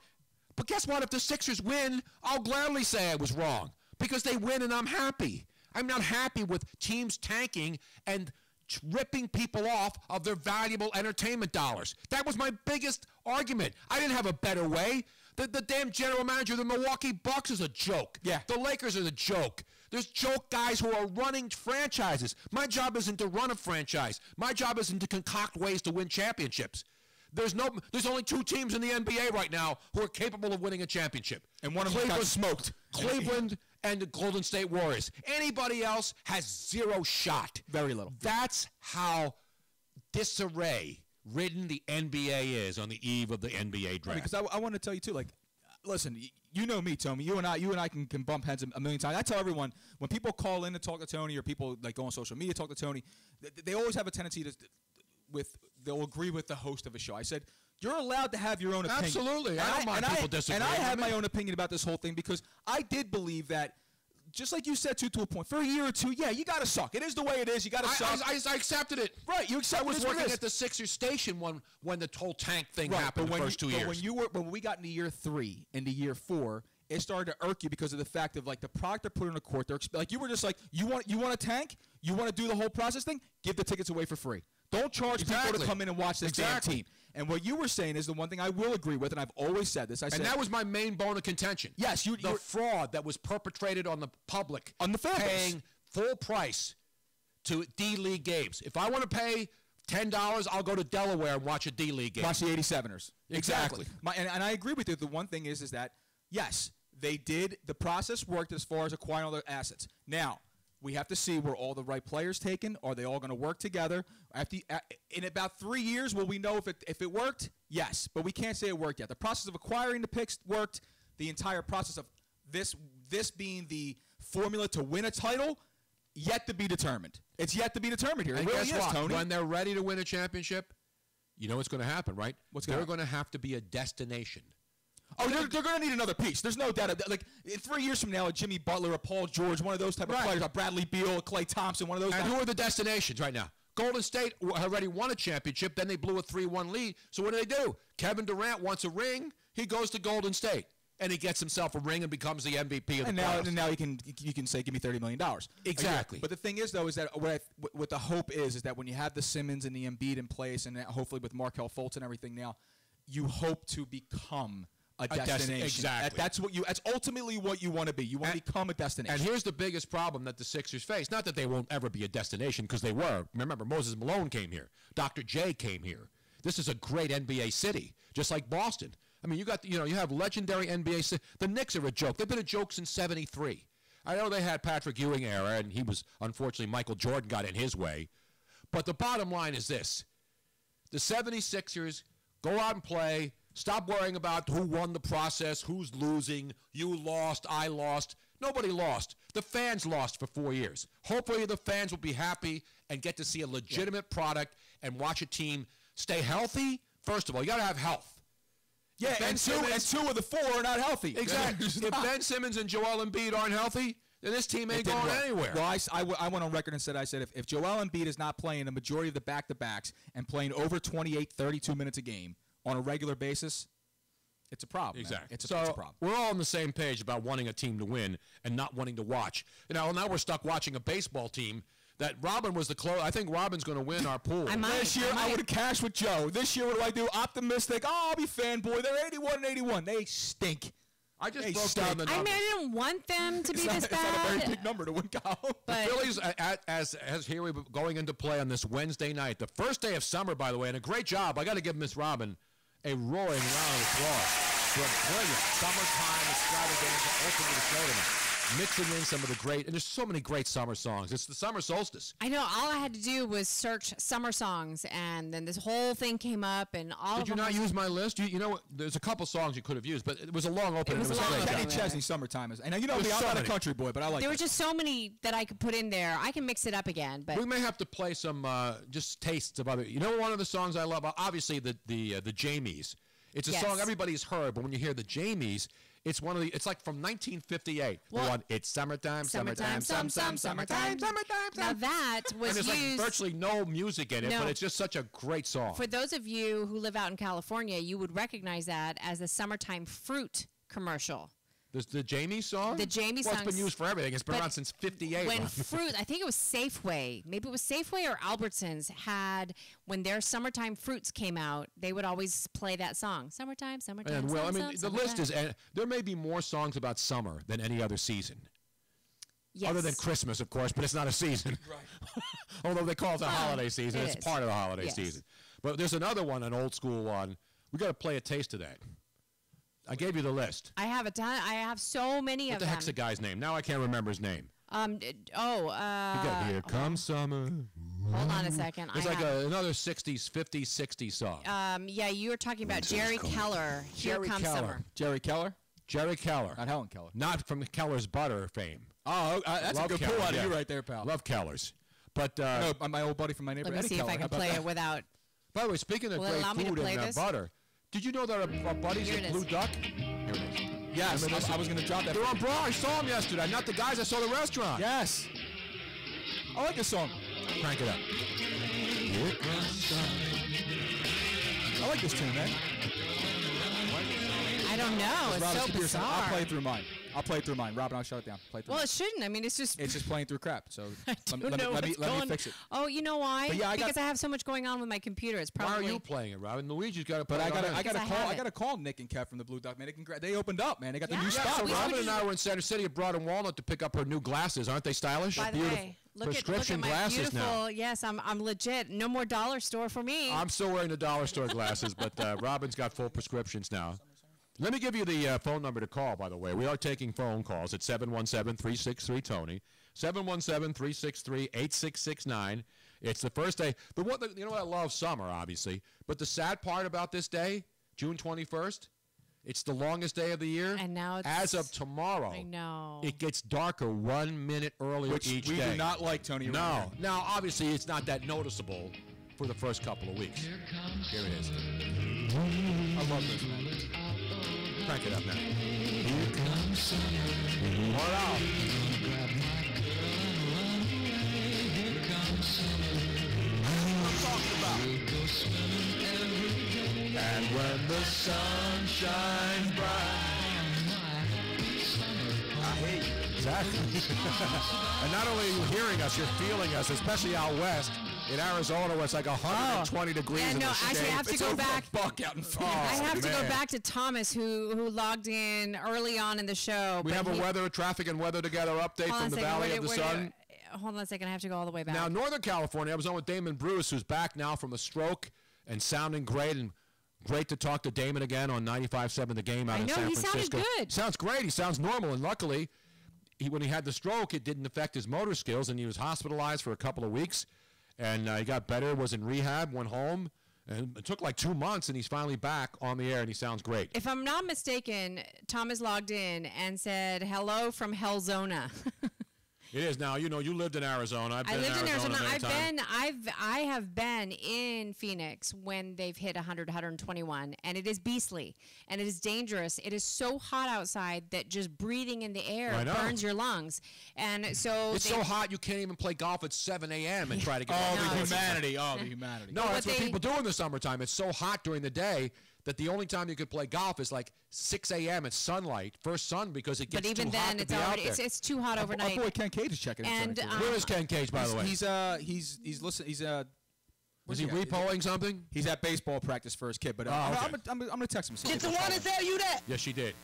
Speaker 4: But guess what? If the Sixers win, I'll gladly say I was wrong because they win and I'm happy. I'm not happy with teams tanking and ripping people off of their valuable entertainment dollars. That was my biggest argument. I didn't have a better way. The damn general manager of the Milwaukee Bucks is a joke.
Speaker 7: Yeah.
Speaker 4: The Lakers are the joke. There's joke guys who are running franchises. My job isn't to run a franchise. My job isn't to concoct ways to win championships. There's only two teams in the NBA right now who are capable of winning a championship.
Speaker 7: And one of them got smoked.
Speaker 4: Cleveland and the Golden State Warriors. Anybody else has zero shot.
Speaker 7: Very little.
Speaker 4: That's how disarray-ridden the NBA is on the eve of the NBA draft.
Speaker 7: Because I want to tell you, too, like, listen, you know me, Tommy. You and I can bump heads a million times. I tell everyone, when people call in to talk to Tony or people like go on social media to talk to Tony, they always have a tendency they'll agree with the host of a show. I said, you're allowed to have your own opinion.
Speaker 4: Absolutely. I don't mind people disagreeing.
Speaker 7: And I have my own opinion about this whole thing because I did believe that, just like you said, to a point, for a year or two, yeah, you got to suck. It is the way it is. You got to suck.
Speaker 4: I accepted it.
Speaker 7: Right. You accepted it.
Speaker 4: I was working at the Sixers station when the whole tank thing happened the first 2 years.
Speaker 7: When we got into year 3, into year 4, it started to irk you because of the fact of, like, the product they're putting on the court. Like, you were just like, you want a tank? You want to do the whole process thing? Give the tickets away for free. Don't charge people to come in and watch this damn team. And what you were saying is the one thing I will agree with, and I've always said this. And that
Speaker 4: was my main bone of contention.
Speaker 7: Yes,
Speaker 4: the fraud that was perpetrated on the public,
Speaker 7: on the fans,
Speaker 4: paying full price to D-League games. If I want to pay $10, I'll go to Delaware and watch a D-League game.
Speaker 7: Watch the 87ers.
Speaker 4: Exactly.
Speaker 7: And I agree with you. The one thing is that, yes, they did. The process worked as far as acquiring all their assets. Now, We have to see were all the right players taken. Are they all going to work together? In about 3 years, will we know if it worked? Yes, but we can't say it worked yet. The process of acquiring the picks worked. The entire process of this being the formula to win a title, yet to be determined. It's yet to be determined here.
Speaker 4: And
Speaker 7: it really
Speaker 4: guess
Speaker 7: is,
Speaker 4: what?
Speaker 7: Tony.
Speaker 4: When they're ready to win a championship, you know what's going to happen, right?
Speaker 7: They're
Speaker 4: going to have to be a destination.
Speaker 7: Oh, they're going to need another piece. There's no doubt. Like in 3 years from now, a Jimmy Butler, a Paul George, one of those type of players, a Bradley Beal, a Klay Thompson, one of those.
Speaker 4: And who are the destinations right now? Golden State already won a championship. Then they blew a 3-1 lead. So what do? Kevin Durant wants a ring. He goes to Golden State. And he gets himself a ring and becomes the MVP of the playoffs.
Speaker 7: And now you can say, give me $30 million.
Speaker 4: Exactly.
Speaker 7: But the thing is, though, is that what the hope is that when you have the Simmons and the Embiid in place, and hopefully with Markelle Fultz and everything now, you hope to become a destination.
Speaker 4: Exactly.
Speaker 7: That's ultimately what you want to be. You want to become a destination.
Speaker 4: And here's the biggest problem that the Sixers face. Not that they won't ever be a destination, because they were. Remember, Moses Malone came here. Dr. J came here. This is a great NBA city, just like Boston. I mean, you have legendary NBA. The Knicks are a joke. They've been a joke since '73. I know they had Patrick Ewing era, and he was, unfortunately, Michael Jordan got in his way. But the bottom line is this. The 76ers go out and play. Stop worrying about who won the process, who's losing, you lost, I lost. Nobody lost. The fans lost for 4 years. Hopefully the fans will be happy and get to see a legitimate product and watch a team stay healthy. First of all, you got to have health.
Speaker 7: Yeah, and two of the four are not healthy.
Speaker 4: Exactly. If Ben Simmons and Joel Embiid aren't healthy, then this team ain't going anywhere.
Speaker 7: Well, I went on record and said, if Joel Embiid is not playing the majority of the back-to-backs and playing over 28, 32 minutes a game on a regular basis, it's a problem.
Speaker 4: Exactly.
Speaker 7: It's a problem.
Speaker 4: We're all on the same page about wanting a team to win and not wanting to watch. Now we're stuck watching a baseball team that Robin was the close. I think Robin's going to win our pool.
Speaker 7: This year, I would have cashed with Joe. This year, what do I do? Optimistic. Oh, I'll be fanboy. They're 81 and 81. They stink.
Speaker 4: I just broke down the numbers.
Speaker 9: I mean, I didn't want them to be this bad.
Speaker 7: It's not a very big number to win, Kyle.
Speaker 4: The Phillies, as here we're going into play on this Wednesday night, the first day of summer, by the way, and a great job. I got to give Miss Robin a roaring round of applause for a brilliant summertime extravaganza opening the show tonight. Mixing in some of the great, and there's so many great summer songs. It's the summer solstice.
Speaker 9: I know. All I had to do was search summer songs, and then this whole thing came up, and all
Speaker 4: Did you not use my list? You know, there's a couple songs you could have used, but it was a long opening.
Speaker 9: It was a long
Speaker 7: Kenny Chesney, Summertime is. And you know me, I'm not a country boy, but I like
Speaker 9: There were just so many that I could put in there. I can mix it up again. But
Speaker 4: we may have to play some just tastes of other. You know, one of the songs I love, obviously the Jamies. It's a song everybody's heard, but when you hear the Jamies, it's one of the. It's like from 1958.
Speaker 9: Well,
Speaker 4: it's summertime.
Speaker 9: summertime. Now that was
Speaker 4: and there's
Speaker 9: used.
Speaker 4: like virtually no music in it, but it's just such a great song.
Speaker 9: For those of you who live out in California, you would recognize that as the summertime fruit commercial.
Speaker 4: The Jamie song?
Speaker 9: The Jamie song.
Speaker 4: Well, it's been used for everything. It's been around since 58.
Speaker 9: When fruit, I think it was Safeway. Maybe it was Safeway or Albertsons had, when their summertime fruits came out, they would always play that song. Summertime, summertime,
Speaker 4: and well, I mean, the
Speaker 9: summertime.
Speaker 4: list is, there may be more songs about summer than any other season.
Speaker 9: Yes.
Speaker 4: Other than Christmas, of course, but it's not a season.
Speaker 7: Right.
Speaker 4: Although they call it a holiday season.
Speaker 9: It
Speaker 4: It's
Speaker 9: is.
Speaker 4: part of the holiday season. But there's another one, an old school one. We got to play a taste of that. I gave you the list.
Speaker 9: I have a ton. I have so many
Speaker 4: What
Speaker 9: of
Speaker 4: the
Speaker 9: them.
Speaker 4: heck's the guy's name? Now I can't remember his name. Here comes summer.
Speaker 9: Hold on a second.
Speaker 4: It's like another 60s, 50s, 60s song.
Speaker 9: Yeah, you were talking about Jerry Keller. Here
Speaker 4: Jerry
Speaker 9: comes
Speaker 4: Keller.
Speaker 9: summer.
Speaker 7: Jerry Keller?
Speaker 4: Jerry Keller.
Speaker 7: Not Helen Keller.
Speaker 4: Not from Keller's Butter fame.
Speaker 7: Oh, that's
Speaker 4: Love
Speaker 7: a good
Speaker 4: Keller,
Speaker 7: pull out of
Speaker 4: yeah.
Speaker 7: you right there, pal.
Speaker 4: Love Keller's. But
Speaker 7: no, my old buddy from my neighborhood,
Speaker 9: Let me see
Speaker 7: Eddie
Speaker 9: if I
Speaker 7: Keller.
Speaker 9: can play it without.
Speaker 4: By the way, speaking of
Speaker 9: Will it
Speaker 4: great
Speaker 9: allow me to
Speaker 4: food
Speaker 9: play
Speaker 4: and
Speaker 9: this?
Speaker 4: butter, did you know that our buddies
Speaker 9: Here
Speaker 4: at
Speaker 9: it
Speaker 4: Blue
Speaker 9: is.
Speaker 4: Duck? Here it is.
Speaker 7: Yes,
Speaker 4: Remember this?
Speaker 7: I was going to drop that.
Speaker 4: They're on Broad. I saw them yesterday. Not the guys I saw at the restaurant.
Speaker 7: Yes. I like this song.
Speaker 4: Crank it up.
Speaker 7: I like this tune, man.
Speaker 9: I don't know. It's
Speaker 7: Robin,
Speaker 9: so
Speaker 7: skip your song.
Speaker 9: bizarre.
Speaker 7: I'll play it through mine. Robin, I'll shut it down. Play it through
Speaker 9: Well,
Speaker 7: mine.
Speaker 9: it shouldn't. I mean, it's just.
Speaker 7: It's just playing through crap. So
Speaker 9: Let
Speaker 7: me fix it.
Speaker 9: Oh, you know why?
Speaker 7: But yeah,
Speaker 9: because I have so much going on with my computer. It's
Speaker 4: Why
Speaker 9: probably.
Speaker 4: are you playing it, Robin? Luigi's got to play
Speaker 7: But
Speaker 4: it.
Speaker 7: I
Speaker 9: Because I have it.
Speaker 7: got to call Nick and Kev from the Blue Duck, man. They opened up, man. They got the new
Speaker 9: Yeah,
Speaker 7: spot.
Speaker 9: so we
Speaker 4: Robin
Speaker 9: switched-
Speaker 4: and I were in Center City at Broad and Walnut to pick up her new glasses. Aren't they stylish?
Speaker 9: By the
Speaker 4: Beautiful.
Speaker 9: way, look at
Speaker 4: Prescription
Speaker 9: my
Speaker 4: glasses
Speaker 9: beautiful.
Speaker 4: now.
Speaker 9: Yes, I'm legit. No more dollar store for me.
Speaker 4: I'm still wearing the dollar store glasses, but Robin's got full prescriptions now. Let me give you the phone number to call, by the way. We are taking phone calls at 717-363-TONY, 717-363-8669. It's the first day. You know what? I love summer, obviously. But the sad part about this day, June 21st, it's the longest day of the year.
Speaker 9: And now it's...
Speaker 4: As of tomorrow,
Speaker 9: I know.
Speaker 4: It gets darker 1 minute earlier each day.
Speaker 7: We do not like, Tony.
Speaker 4: No. Now, obviously, it's not that noticeable for the first couple of weeks. Here it is. I love this, man. Crank it up now. Here comes summer. What out? Here comes summer. What I'm talking about. And when the sun shines bright. I hate you. Exactly. And not only are you hearing us, you're feeling us, especially out west. In Arizona, where it's like 120 degrees in the shade.
Speaker 9: Actually, I have to go back.
Speaker 7: Buck out in front.
Speaker 9: I have to go back to Thomas, who logged in early on in the show.
Speaker 4: We have a weather, traffic, and weather together update from the Valley of the Sun.
Speaker 9: Hold on a second. I have to go all the way back.
Speaker 4: Now, Northern California, I was on with Damon Bruce, who's back now from a stroke and sounding great. And great to talk to Damon again on 95.7 The Game out in San Francisco.
Speaker 9: He sounded good.
Speaker 4: Sounds great. He sounds normal. And luckily, when he had the stroke, it didn't affect his motor skills, and he was hospitalized for a couple of weeks. And he got better, was in rehab, went home, and it took like 2 months, and he's finally back on the air, and he sounds great.
Speaker 9: If I'm not mistaken, Thomas logged in and said, hello from Hellzona.
Speaker 4: It is now. You know, you lived in Arizona.
Speaker 9: I lived in Arizona. I have been in Phoenix when they've hit 100, 121, and it is beastly, and it is dangerous. It is so hot outside that just breathing in the air burns your lungs. And so
Speaker 4: it's so hot you can't even play golf at 7 a.m. and try to get
Speaker 7: the humanity. Oh, the humanity.
Speaker 4: No, that's what people do in the summertime. It's so hot during the day that the only time you could play golf is like 6 a.m. at sunlight, first sun, because it gets too hot to be out there.
Speaker 9: It's too hot overnight.
Speaker 7: Our boy Ken Cage is checking in.
Speaker 4: Where is Ken Cage, by the way?
Speaker 7: He's listening. Is
Speaker 4: he repoing something?
Speaker 7: He's at baseball practice for his kid. But I'm gonna text him.
Speaker 11: Did the one to tell you that?
Speaker 4: Yes, she did.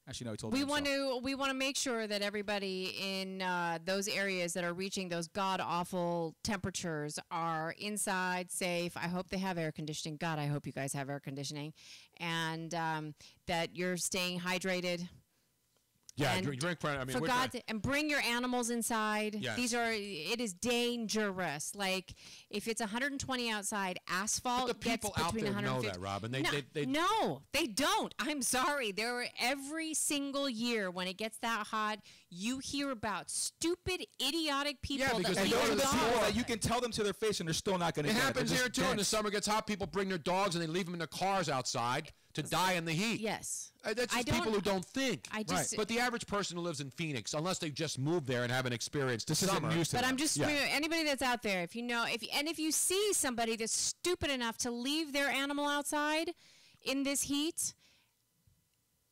Speaker 7: Actually, no, he told me.
Speaker 9: We want to make sure that everybody in those areas that are reaching those god awful temperatures are inside, safe. I hope they have air conditioning. God, I hope you guys have air conditioning, and that you're staying hydrated.
Speaker 4: Yeah, drink. I mean,
Speaker 9: for God's sake, and bring your animals inside.
Speaker 4: Yes.
Speaker 9: It is dangerous. Like if it's 120 outside, asphalt
Speaker 4: but the people
Speaker 9: gets
Speaker 4: out
Speaker 9: between
Speaker 4: there
Speaker 9: 150.
Speaker 4: know that, Robin.
Speaker 9: No, they don't. I'm sorry. Every single year when it gets that hot, you hear about stupid, idiotic people.
Speaker 4: Yeah, because
Speaker 9: that
Speaker 7: those are the people that you can tell them to their face and they're still not going to get it.
Speaker 4: It happens here too. In the summer gets hot, people bring their dogs and they leave them in their cars outside to die in the heat.
Speaker 9: Yes.
Speaker 4: That's just people who don't think.
Speaker 9: Right.
Speaker 4: But the average person who lives in Phoenix, unless they've just moved there and haven't experienced the summer.
Speaker 9: But I'm just anybody that's out there, if you see somebody that's stupid enough to leave their animal outside in this heat,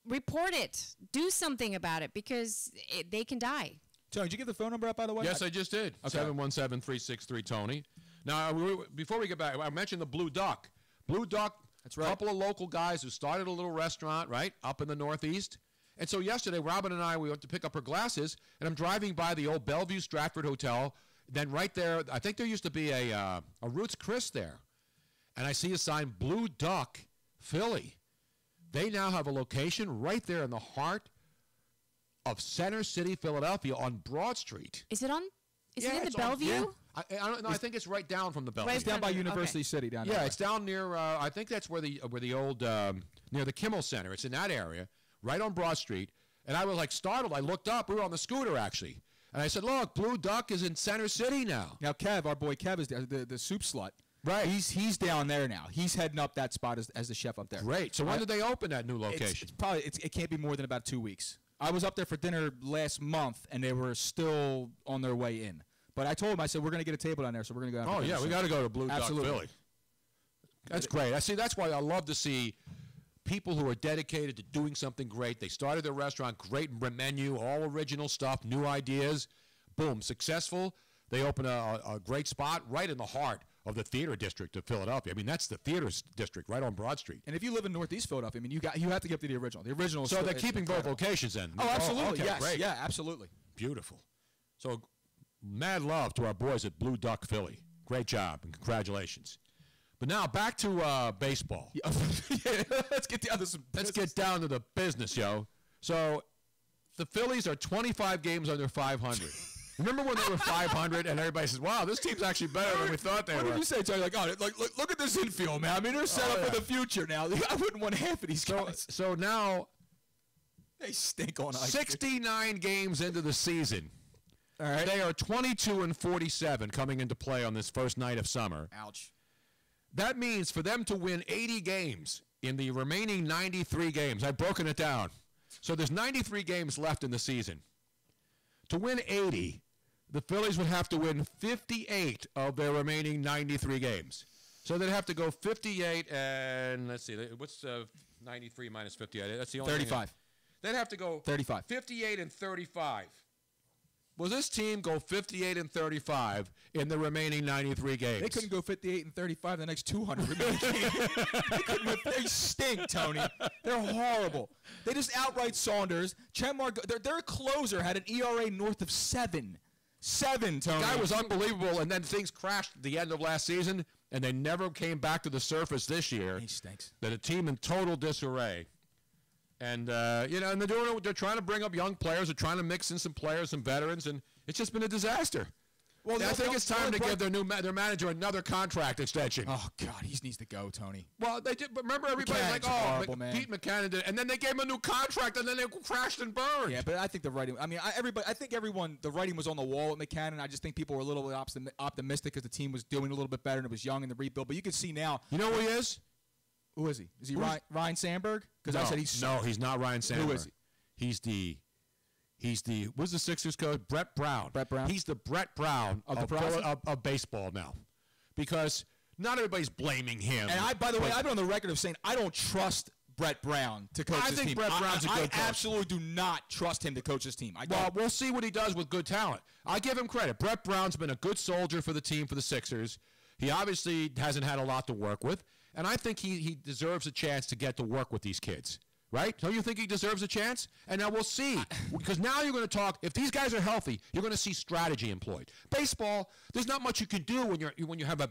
Speaker 9: report it. Do something about it because they can die.
Speaker 7: Tony, did you get the phone number up, by the way?
Speaker 4: Yes, I just did. Okay. 717-363-TONY. Now, before we get back, I mentioned the Blue Duck. Blue Duck. That's right. A couple of local guys who started a little restaurant, right, up in the Northeast. And so yesterday, Robin and I, we went to pick up her glasses, and I'm driving by the old Bellevue Stratford Hotel. Then right there, I think there used to be a Ruth's Chris there. And I see a sign, Blue Duck, Philly. They now have a location right there in the heart of Center City, Philadelphia, on Broad Street.
Speaker 9: Is it in the Bellevue?
Speaker 4: Yeah. I don't know. I think it's right down from the Bellevue.
Speaker 7: It's down by University City down there.
Speaker 4: Yeah, it's down near. I think that's where the old near the Kimmel Center. It's in that area, right on Broad Street. And I was like startled. I looked up. We were on the scooter actually, and I said, "Look, Blue Duck is in Center City now."
Speaker 7: Now, Kev, our boy Kev is the soup slut.
Speaker 4: Right.
Speaker 7: He's down there now. He's heading up that spot as the chef up there.
Speaker 4: Great. So when did they open that new location?
Speaker 7: It can't be more than about 2 weeks. I was up there for dinner last month, and they were still on their way in. But I told him, I said, we're going to get a table down there, so we're going to go.
Speaker 4: Oh, yeah, we got to go to Blue Duck Philly. That's great. That's why I love to see people who are dedicated to doing something great. They started their restaurant, great menu, all original stuff, new ideas. Boom, successful. They open a great spot right in the heart of the theater district of Philadelphia. I mean, that's the theater district right on Broad Street.
Speaker 7: And if you live in Northeast Philadelphia, I mean, you have to get to the original. The original.
Speaker 4: So they're keeping both locations then.
Speaker 7: Oh, absolutely.
Speaker 4: Okay,
Speaker 7: yes.
Speaker 4: Great.
Speaker 7: Yeah, absolutely.
Speaker 4: Beautiful. So mad love to our boys at Blue Duck Philly. Great job and congratulations. But now back to baseball.
Speaker 7: Yeah, let's get down to some.
Speaker 4: Let's get down to the business, yo. So the Phillies are 25 games under 500. Remember when they were 500 and everybody says, "Wow, this team's actually better than we thought they were."
Speaker 7: What did you say, Tony? Like, oh, look at this infield, man. I mean, they're set up for the future now. I wouldn't want half of these guys.
Speaker 4: So now
Speaker 7: they stink on ice.
Speaker 4: 69 games into the season.
Speaker 7: All right.
Speaker 4: They are 22-47 coming into play on this first night of summer.
Speaker 7: Ouch.
Speaker 4: That means for them to win 80 games in the remaining 93 games, I've broken it down. So there's 93 games left in the season. To win 80, the Phillies would have to win 58 of their remaining 93 games. So they'd have to go 58 and, let's see, what's 93 minus 58? That's the only
Speaker 7: 35.
Speaker 4: They'd have to go
Speaker 7: 35.
Speaker 4: 58 and 35. Will this team go 58 and 35 in the remaining 93 games?
Speaker 7: They couldn't go 58 and 35 the next 200 remaining games. They stink, Tony. They're horrible. They just outright Saunders. Their closer had an ERA north of 7. 7, Tony.
Speaker 4: The guy was unbelievable, and then things crashed at the end of last season, and they never came back to the surface this year.
Speaker 7: He stinks.
Speaker 4: They're a team in total disarray. And, and they're trying to bring up young players. They're trying to mix in some players, some veterans, and it's just been a disaster. Well, I think it's time to give their manager another contract extension.
Speaker 7: Oh, God, he needs to go, Tony.
Speaker 4: Well, they did, but remember everybody's like,
Speaker 7: horrible,
Speaker 4: Pete McCann did, and then they gave him a new contract, and then they crashed and burned.
Speaker 7: Yeah, but I think the writing. I mean, the writing was on the wall at McCann. I just think people were a little bit optimistic because the team was doing a little bit better and it was young in the rebuild. But you can see now.
Speaker 4: You know who he is?
Speaker 7: Who is he? Is he Ryan Sandberg? Because I said he's
Speaker 4: he's not Ryan Sandberg.
Speaker 7: Who is he?
Speaker 4: He's the what's the Sixers coach? Brett Brown.
Speaker 7: Brett Brown.
Speaker 4: He's the Brett Brown of baseball now, because not everybody's blaming him.
Speaker 7: And by the way, I've been on the record of saying I don't trust Brett Brown to coach this team.
Speaker 4: I think Brett Brown's a good coach.
Speaker 7: I absolutely do not trust him to coach this team.
Speaker 4: Well, we'll see what he does with good talent. I give him credit. Brett Brown's been a good soldier for the team, for the Sixers. He obviously hasn't had a lot to work with. And I think he deserves a chance to get to work with these kids, right? Don't you think he deserves a chance? And now we'll see, because now you're going to talk. If these guys are healthy, you're going to see strategy employed. Baseball, there's not much you can do when you have a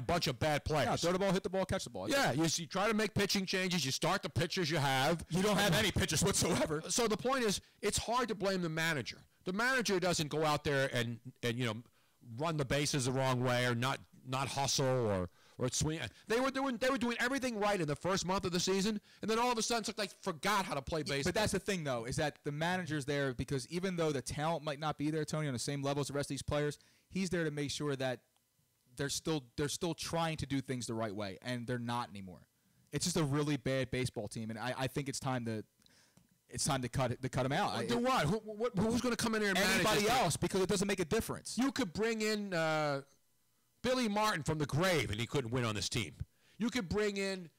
Speaker 4: bunch of bad players.
Speaker 7: Yeah, throw the ball, hit the ball, catch the ball.
Speaker 4: Yeah, you try to make pitching changes. You start the pitchers you have.
Speaker 7: You don't have any pitchers whatsoever.
Speaker 4: So the point is, it's hard to blame the manager. The manager doesn't go out there and run the bases the wrong way, or not hustle or swing. They were doing everything right in the first month of the season, and then all of a sudden it's like they forgot how to play baseball.
Speaker 7: But that's the thing, though, is that the manager's there because even though the talent might not be there, Tony, on the same level as the rest of these players, he's there to make sure that they're still trying to do things the right way, and they're not anymore. It's just a really bad baseball team, and I think it's time to cut them out.
Speaker 4: Do what? Who's going to come in here and manage
Speaker 7: anybody else? Because it doesn't make a difference.
Speaker 4: You could bring in Billy Martin from the grave, and he couldn't win on this team. You could bring in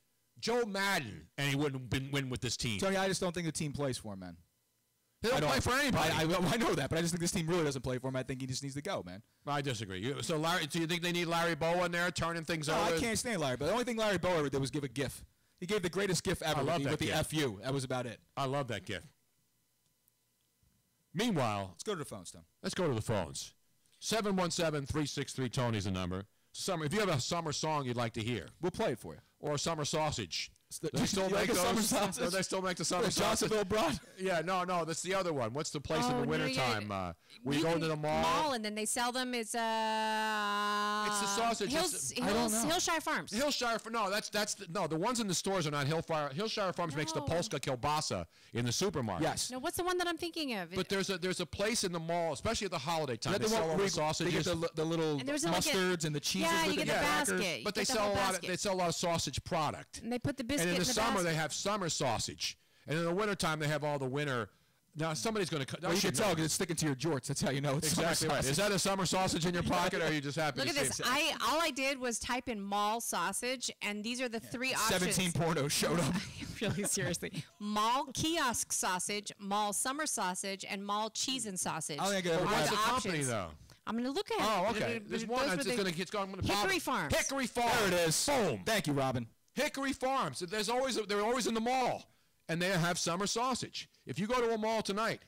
Speaker 4: Joe Madden, and he wouldn't win with this team.
Speaker 7: Tony, I just don't think the team plays for him, man.
Speaker 4: They don't play for anybody.
Speaker 7: I know that, but I just think this team really doesn't play for him. I think he just needs to go, man.
Speaker 4: I disagree. So you think they need Larry Bowa in there turning things over?
Speaker 7: I can't stand Larry Bowa. The only thing Larry Bowa ever did was give a GIF. He gave the greatest GIF ever with the FU. That was about it.
Speaker 4: I love that GIF. Meanwhile,
Speaker 7: let's go to the phones, Tom.
Speaker 4: Let's go to the phones. 717-363-TONY's the number. If you have a summer song you'd like to hear,
Speaker 7: we'll play it for you.
Speaker 4: Or a summer sausage.
Speaker 7: Do they still make those?
Speaker 4: Summer sausage? Do they still make the summer sausage?
Speaker 7: Johnsonville Broad?
Speaker 4: Yeah, no, that's the other one. What's the place in the wintertime? We go to the mall.
Speaker 9: And then they sell them. It's
Speaker 4: the sausage.
Speaker 9: Hillshire Farms.
Speaker 4: The ones in the stores are not Hillshire Farms makes the Polska kielbasa in the supermarket.
Speaker 7: Yes.
Speaker 9: No, what's the one that I'm thinking of?
Speaker 4: But there's a place in the mall, especially at the holiday time. They sell all the sausages.
Speaker 7: They get the little mustards and the cheeses.
Speaker 9: Yeah, you get the basket.
Speaker 4: But they sell a lot of sausage product.
Speaker 9: And they put the biscuit
Speaker 4: and in the summer
Speaker 9: basket.
Speaker 4: they have summer sausage, and in the wintertime they have all the winter. Now somebody's going to.
Speaker 7: Well, you can tell because it's sticking to your jorts. That's how you know it's
Speaker 4: exactly right. Is that a summer sausage in your pocket, or are you just happy?
Speaker 9: Look at this. All I did was type in mall sausage, and these are the three options.
Speaker 7: 17 pornos showed up.
Speaker 9: Really, seriously. Mall kiosk sausage, mall summer sausage, and mall cheese and sausage.
Speaker 7: I think I
Speaker 4: what's the company though?
Speaker 9: I'm going to look at it.
Speaker 4: Oh, okay. There's one that's going to pop.
Speaker 9: Hickory Farms.
Speaker 4: Hickory Farms.
Speaker 7: There it is.
Speaker 4: Boom.
Speaker 7: Thank you, Robin.
Speaker 4: Hickory Farms. They're always in the mall, and they have summer sausage. If you go to a mall tonight,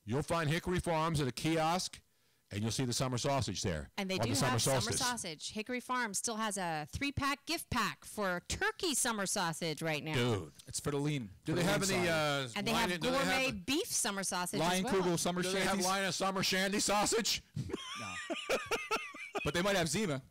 Speaker 4: you'll find Hickory Farms at a kiosk, And you'll see the summer sausage there.
Speaker 9: And they
Speaker 4: on
Speaker 9: do
Speaker 4: the
Speaker 9: have summer
Speaker 4: solstice.
Speaker 9: sausage. Hickory Farm still has a 3-pack gift pack for turkey summer sausage right now.
Speaker 4: Dude.
Speaker 7: It's for the lean.
Speaker 4: Do they have any...
Speaker 9: and they have gourmet beef summer sausage
Speaker 7: Lion
Speaker 9: as well.
Speaker 7: Kugel summer
Speaker 4: Do they
Speaker 7: shandies?
Speaker 4: have Lion of Summer Shandy sausage?
Speaker 7: No. But they might have Zima.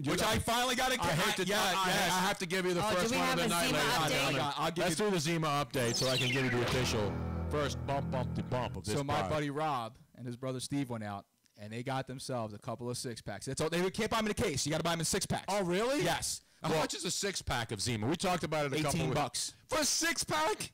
Speaker 7: Which I finally got to get.
Speaker 4: I have to give you the first one of the night, ladies and gentlemen. Let's do the Zima update so I can give you the official first bump of this
Speaker 7: So my
Speaker 4: product.
Speaker 7: buddy Rob and his brother Steve went out, and they got themselves a couple of 6-packs. That's all. They can't buy them in a case. You got to buy them in 6-packs.
Speaker 4: Oh, really?
Speaker 7: Yes.
Speaker 4: How much is a 6-pack of Zima? We talked about it a couple of weeks.
Speaker 7: $18.
Speaker 4: For a 6-pack?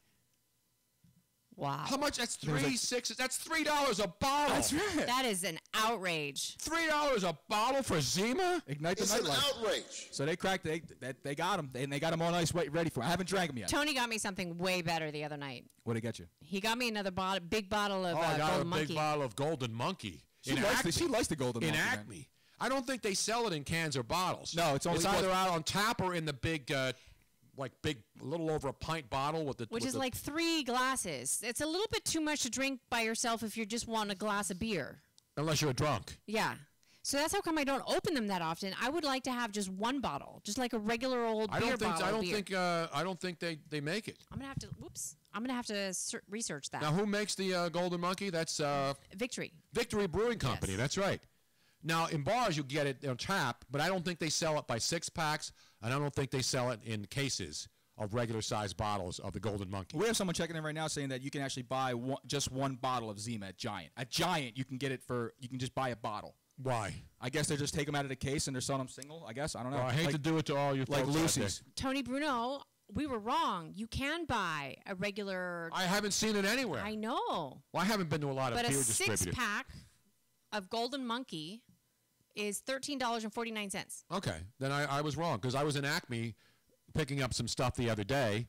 Speaker 9: Wow.
Speaker 4: How much? That's That's $3 a bottle.
Speaker 7: That's right.
Speaker 9: That is an outrage.
Speaker 4: $3 a bottle for Zima?
Speaker 7: Ignite the
Speaker 12: It's an
Speaker 7: nightlight.
Speaker 12: outrage.
Speaker 7: So they cracked. They got them. And they got them all nice, ready for. I haven't drank them yet.
Speaker 9: Tony got me something way better the other night.
Speaker 7: What did he get you?
Speaker 9: He got me another big bottle of
Speaker 4: I got
Speaker 9: Golden
Speaker 4: a
Speaker 9: Monkey.
Speaker 4: big bottle of Golden Monkey.
Speaker 7: She likes the Golden
Speaker 4: in
Speaker 7: Monkey.
Speaker 4: Acme.
Speaker 7: Man.
Speaker 4: I don't think they sell it in cans or bottles.
Speaker 7: No, it's only
Speaker 4: either out on tap or in the big, a little over a pint bottle with the.
Speaker 9: Which is like 3 glasses. It's a little bit too much to drink by yourself if you just want a glass of beer.
Speaker 4: Unless you're drunk.
Speaker 9: Yeah. So that's how come I don't open them that often. I would like to have just one bottle, just like a regular old beer bottle.
Speaker 4: I don't think they make it.
Speaker 9: I'm gonna have to research that.
Speaker 4: Now, who makes the Golden Monkey? That's
Speaker 9: Victory.
Speaker 4: Victory Brewing Company.
Speaker 9: Yes.
Speaker 4: That's right. Now, in bars, you get it on tap, but I don't think they sell it by 6-packs, and I don't think they sell it in cases of regular-sized bottles of the Golden Monkey.
Speaker 7: We have someone checking in right now saying that you can actually buy just one bottle of Zima at Giant. At Giant, you can get it you can just buy a bottle.
Speaker 4: Why?
Speaker 7: I guess they just take them out of the case and they're selling them single, I guess. I don't know.
Speaker 4: Well, I hate to do it to all you
Speaker 7: like
Speaker 4: folks out
Speaker 7: Lucy's.
Speaker 9: Tony Bruno, we were wrong. You can buy a regular.
Speaker 4: I haven't seen it anywhere.
Speaker 9: I know.
Speaker 4: Well, I haven't been to a lot of
Speaker 9: But
Speaker 4: beer
Speaker 9: a
Speaker 4: distributors.
Speaker 9: 6-pack of Golden Monkey is $13.49.
Speaker 4: Okay, then I was wrong because I was in Acme picking up some stuff the other day,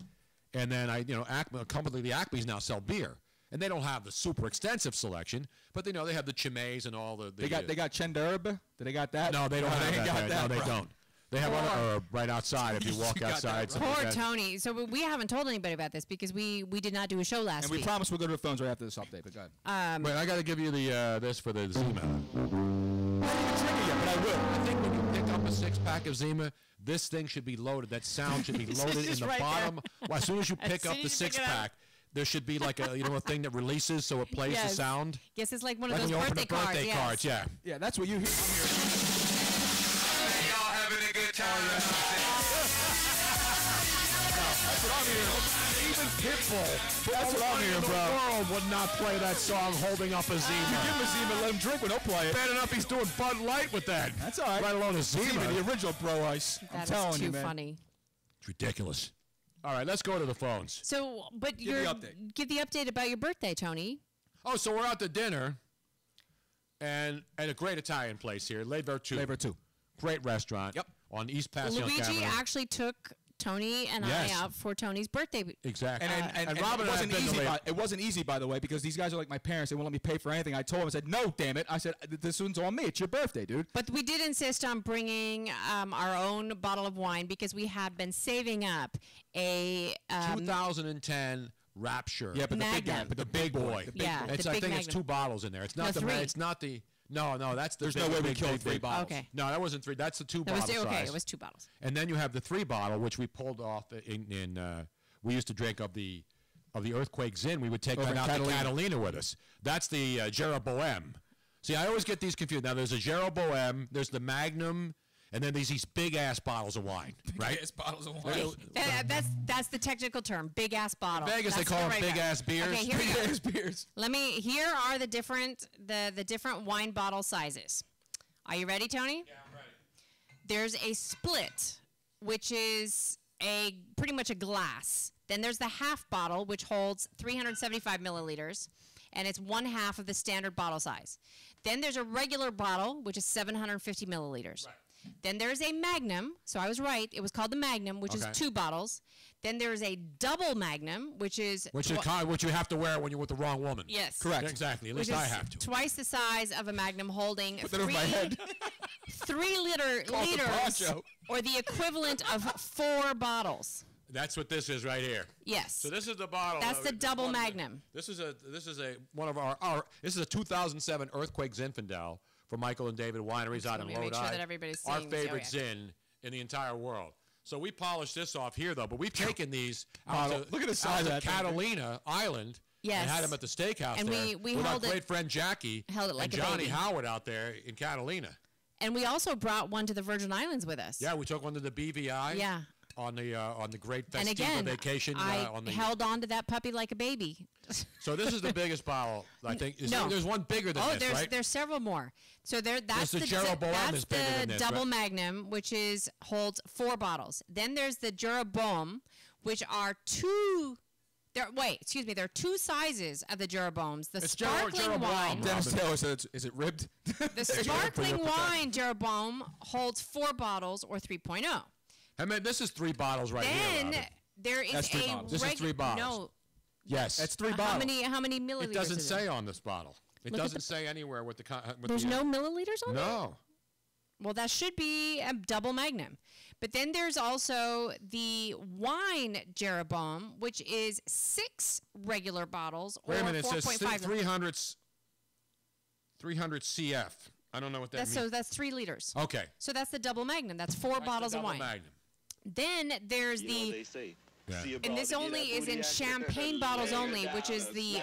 Speaker 4: and then Acme, a company, the Acme's now sell beer, and they don't have the super extensive selection, but they have the Chimay and all the.
Speaker 7: They got Chenderb. Do they got that?
Speaker 4: No, they don't have that. No, they don't. They have other herb right outside if you walk outside.
Speaker 9: Poor Tony. So we haven't told anybody about this because we did not do a show last
Speaker 7: And
Speaker 9: week.
Speaker 7: we promise we'll go to the phones right after this update. But go ahead.
Speaker 4: Wait, I got to give you the this for the Zima.
Speaker 7: I haven't even drank it yet, but I will.
Speaker 4: I think when you pick up a 6-pack of Zima, this thing should be loaded. That sound should be loaded in the
Speaker 9: right
Speaker 4: bottom. Well, as soon as you
Speaker 9: As
Speaker 4: pick
Speaker 9: soon
Speaker 4: up the
Speaker 9: as you pick it up.
Speaker 4: 6-pack, there should be like a thing that releases so it plays the
Speaker 9: Yes.
Speaker 4: sound.
Speaker 9: Guess it's like one of
Speaker 4: Like
Speaker 9: those
Speaker 4: when you open
Speaker 9: birthday
Speaker 4: the
Speaker 9: cards.
Speaker 4: birthday
Speaker 9: yes.
Speaker 4: cards, yeah.
Speaker 7: Yeah, that's what you hear.
Speaker 3: Y'all having a good time?
Speaker 7: That's what I'm hearing.
Speaker 4: Even Pitbull,
Speaker 7: That's what I'm hearing,
Speaker 4: the
Speaker 7: bro.
Speaker 4: world would not play that song holding up a Zima.
Speaker 7: You give him a Zima, let him drink when he'll play it.
Speaker 4: Bad enough he's doing Bud Light with that.
Speaker 7: That's all right.
Speaker 4: Let alone a Zima.
Speaker 7: Zima, the original Bro Ice. I'm
Speaker 9: That
Speaker 7: telling
Speaker 9: is
Speaker 7: you,
Speaker 9: too
Speaker 7: man.
Speaker 9: funny.
Speaker 4: It's ridiculous. All right, let's go to the phones.
Speaker 9: So, but
Speaker 7: Give the update.
Speaker 9: give the update about your birthday, Tony.
Speaker 4: Oh, so we're out to dinner, and at a great Italian place here, Le Virtù.
Speaker 7: Flavor 2.
Speaker 4: Great restaurant.
Speaker 7: Yep.
Speaker 4: On East Passyunk
Speaker 9: Luigi
Speaker 4: Avenue.
Speaker 9: actually took Tony and
Speaker 4: Yes.
Speaker 9: I out for Tony's birthday.
Speaker 4: Exactly.
Speaker 7: And
Speaker 4: Robin
Speaker 7: it
Speaker 4: and I have
Speaker 7: wasn't
Speaker 4: been
Speaker 7: easy.
Speaker 4: to
Speaker 7: It wasn't easy, by the way, because these guys are like my parents. They won't let me pay for anything. I told them, I said, no, damn it. I said, this one's on me. It's your birthday, dude.
Speaker 9: But we did insist on bringing our own bottle of wine because we have been saving up a
Speaker 4: 2010 Rapture.
Speaker 7: Yeah, but the big guy,
Speaker 9: Magnum.
Speaker 7: but the big boy.
Speaker 9: big Yeah, boy.
Speaker 4: It's,
Speaker 9: the
Speaker 4: I
Speaker 9: big
Speaker 4: think it's
Speaker 9: Magnum.
Speaker 4: 2 bottles in there. It's not
Speaker 9: No,
Speaker 4: the.
Speaker 9: 3.
Speaker 4: It's not the. No, that's the.
Speaker 7: There's
Speaker 4: big,
Speaker 7: no way we
Speaker 4: big,
Speaker 7: killed
Speaker 4: big,
Speaker 7: 3
Speaker 4: big.
Speaker 7: bottles.
Speaker 9: Okay.
Speaker 4: No, that wasn't 3. That's the 2
Speaker 9: That was
Speaker 4: bottle
Speaker 9: okay.
Speaker 4: size.
Speaker 9: It was 2 bottles.
Speaker 4: And then you have the 3 bottle, which we pulled off in we used to drink of the Earthquake Zin. We would take
Speaker 7: Over
Speaker 4: that
Speaker 7: in
Speaker 4: out
Speaker 7: Catalina.
Speaker 4: to Catalina with us. That's the Jeroboam. See, I always get these confused. Now, there's a Jeroboam, there's the Magnum, and then there's these big-ass bottles of wine, right?
Speaker 7: Big-ass bottles of wine.
Speaker 9: That's the technical term, big ass bottle.
Speaker 4: In Vegas, they
Speaker 9: That's
Speaker 4: call
Speaker 9: the
Speaker 4: them
Speaker 9: right guy.
Speaker 4: big-ass beers.
Speaker 9: Okay, here we go.
Speaker 7: Big-ass beers.
Speaker 9: Here are the different wine bottle sizes. Are you ready, Tony?
Speaker 4: Yeah, I'm ready.
Speaker 9: There's a split, which is pretty much a glass. Then there's the half bottle, which holds 375 milliliters, and it's 1/2 of the standard bottle size. Then there's a regular bottle, which is 750 milliliters.
Speaker 4: Right.
Speaker 9: Then there's a Magnum. So I was right. It was called the Magnum, which is 2 bottles. Then there's a double Magnum, which is
Speaker 4: Which you have to wear when you're with the wrong woman.
Speaker 9: Yes.
Speaker 7: Correct.
Speaker 4: Yeah, exactly. At
Speaker 9: which
Speaker 4: least
Speaker 9: is
Speaker 4: I have to.
Speaker 9: twice the size of a Magnum, holding
Speaker 7: Put that over my head.
Speaker 9: 3 liters,
Speaker 7: poncho.
Speaker 9: or the equivalent of 4 bottles.
Speaker 4: That's what this is right here.
Speaker 9: Yes.
Speaker 4: So this is the bottle.
Speaker 9: That's the double Magnum.
Speaker 4: This is a one of our this is a 2007 Earthquake Zinfandel, for Michael and David Wineries out in
Speaker 9: Let me make
Speaker 4: Lodi.
Speaker 9: sure that everybody's
Speaker 4: Our
Speaker 9: seeing this.
Speaker 4: favorite
Speaker 9: Oh, yeah.
Speaker 4: zin in the entire world. So we polished this off here, though, but we've taken these out to,
Speaker 7: look at the size
Speaker 4: out
Speaker 7: of
Speaker 4: to
Speaker 7: that thing.
Speaker 4: Catalina Island
Speaker 9: Yes.
Speaker 4: and had them at the steakhouse
Speaker 9: And
Speaker 4: there
Speaker 9: we
Speaker 4: with our
Speaker 9: held it-
Speaker 4: great friend Jackie
Speaker 9: held it like
Speaker 4: and
Speaker 9: a
Speaker 4: Johnny
Speaker 9: baby.
Speaker 4: Howard out there in Catalina.
Speaker 9: And we also brought one to the Virgin Islands with us.
Speaker 4: Yeah, we took one to the BVI.
Speaker 9: Yeah.
Speaker 4: On the great
Speaker 9: And
Speaker 4: Festiva
Speaker 9: again,
Speaker 4: vacation.
Speaker 9: I
Speaker 4: on the,
Speaker 9: held on to that puppy like a baby.
Speaker 4: So this is the biggest bottle, I think.
Speaker 9: No.
Speaker 4: There's one bigger than this, right?
Speaker 9: There's several more. So that's
Speaker 4: the
Speaker 9: the
Speaker 4: Jeroboam
Speaker 9: that's
Speaker 4: is bigger
Speaker 9: the
Speaker 4: than this,
Speaker 9: double
Speaker 4: right?
Speaker 9: magnum, which holds 4 bottles. Then there's the Jeroboam, which are two. There are 2 sizes of the Jeroboams. The
Speaker 4: It's
Speaker 9: sparkling
Speaker 4: Jeroboam.
Speaker 9: wine.
Speaker 7: Dennis Taylor said, "Is it ribbed?"
Speaker 9: The sparkling wine Jeroboam holds 4 bottles or 3.0.
Speaker 4: I mean, this is 3 bottles right here.
Speaker 9: Then
Speaker 4: Robin.
Speaker 9: there is
Speaker 7: That's 3
Speaker 9: a
Speaker 7: bottles.
Speaker 4: This is 3 bottles.
Speaker 9: No,
Speaker 4: Yes.
Speaker 7: That's 3 bottles.
Speaker 9: how many milliliters?
Speaker 4: It doesn't
Speaker 9: is it?
Speaker 4: say on this bottle. It
Speaker 9: Look at
Speaker 4: doesn't
Speaker 9: the-
Speaker 4: say anywhere what the.
Speaker 9: There's no milliliters on it?
Speaker 4: No.
Speaker 9: Well, that should be a double magnum. But then there's also the wine Jeroboam, which is 6 regular bottles or
Speaker 4: Wait a minute. It says
Speaker 9: 4.5.
Speaker 4: 300 CF. I don't know what that
Speaker 9: That's
Speaker 4: means.
Speaker 9: so that's 3 liters.
Speaker 4: Okay.
Speaker 9: So that's the double magnum. That's 4 bottles of
Speaker 4: Double
Speaker 9: wine.
Speaker 4: Magnum.
Speaker 9: Then there's the and this only is in champagne bottles only, which is the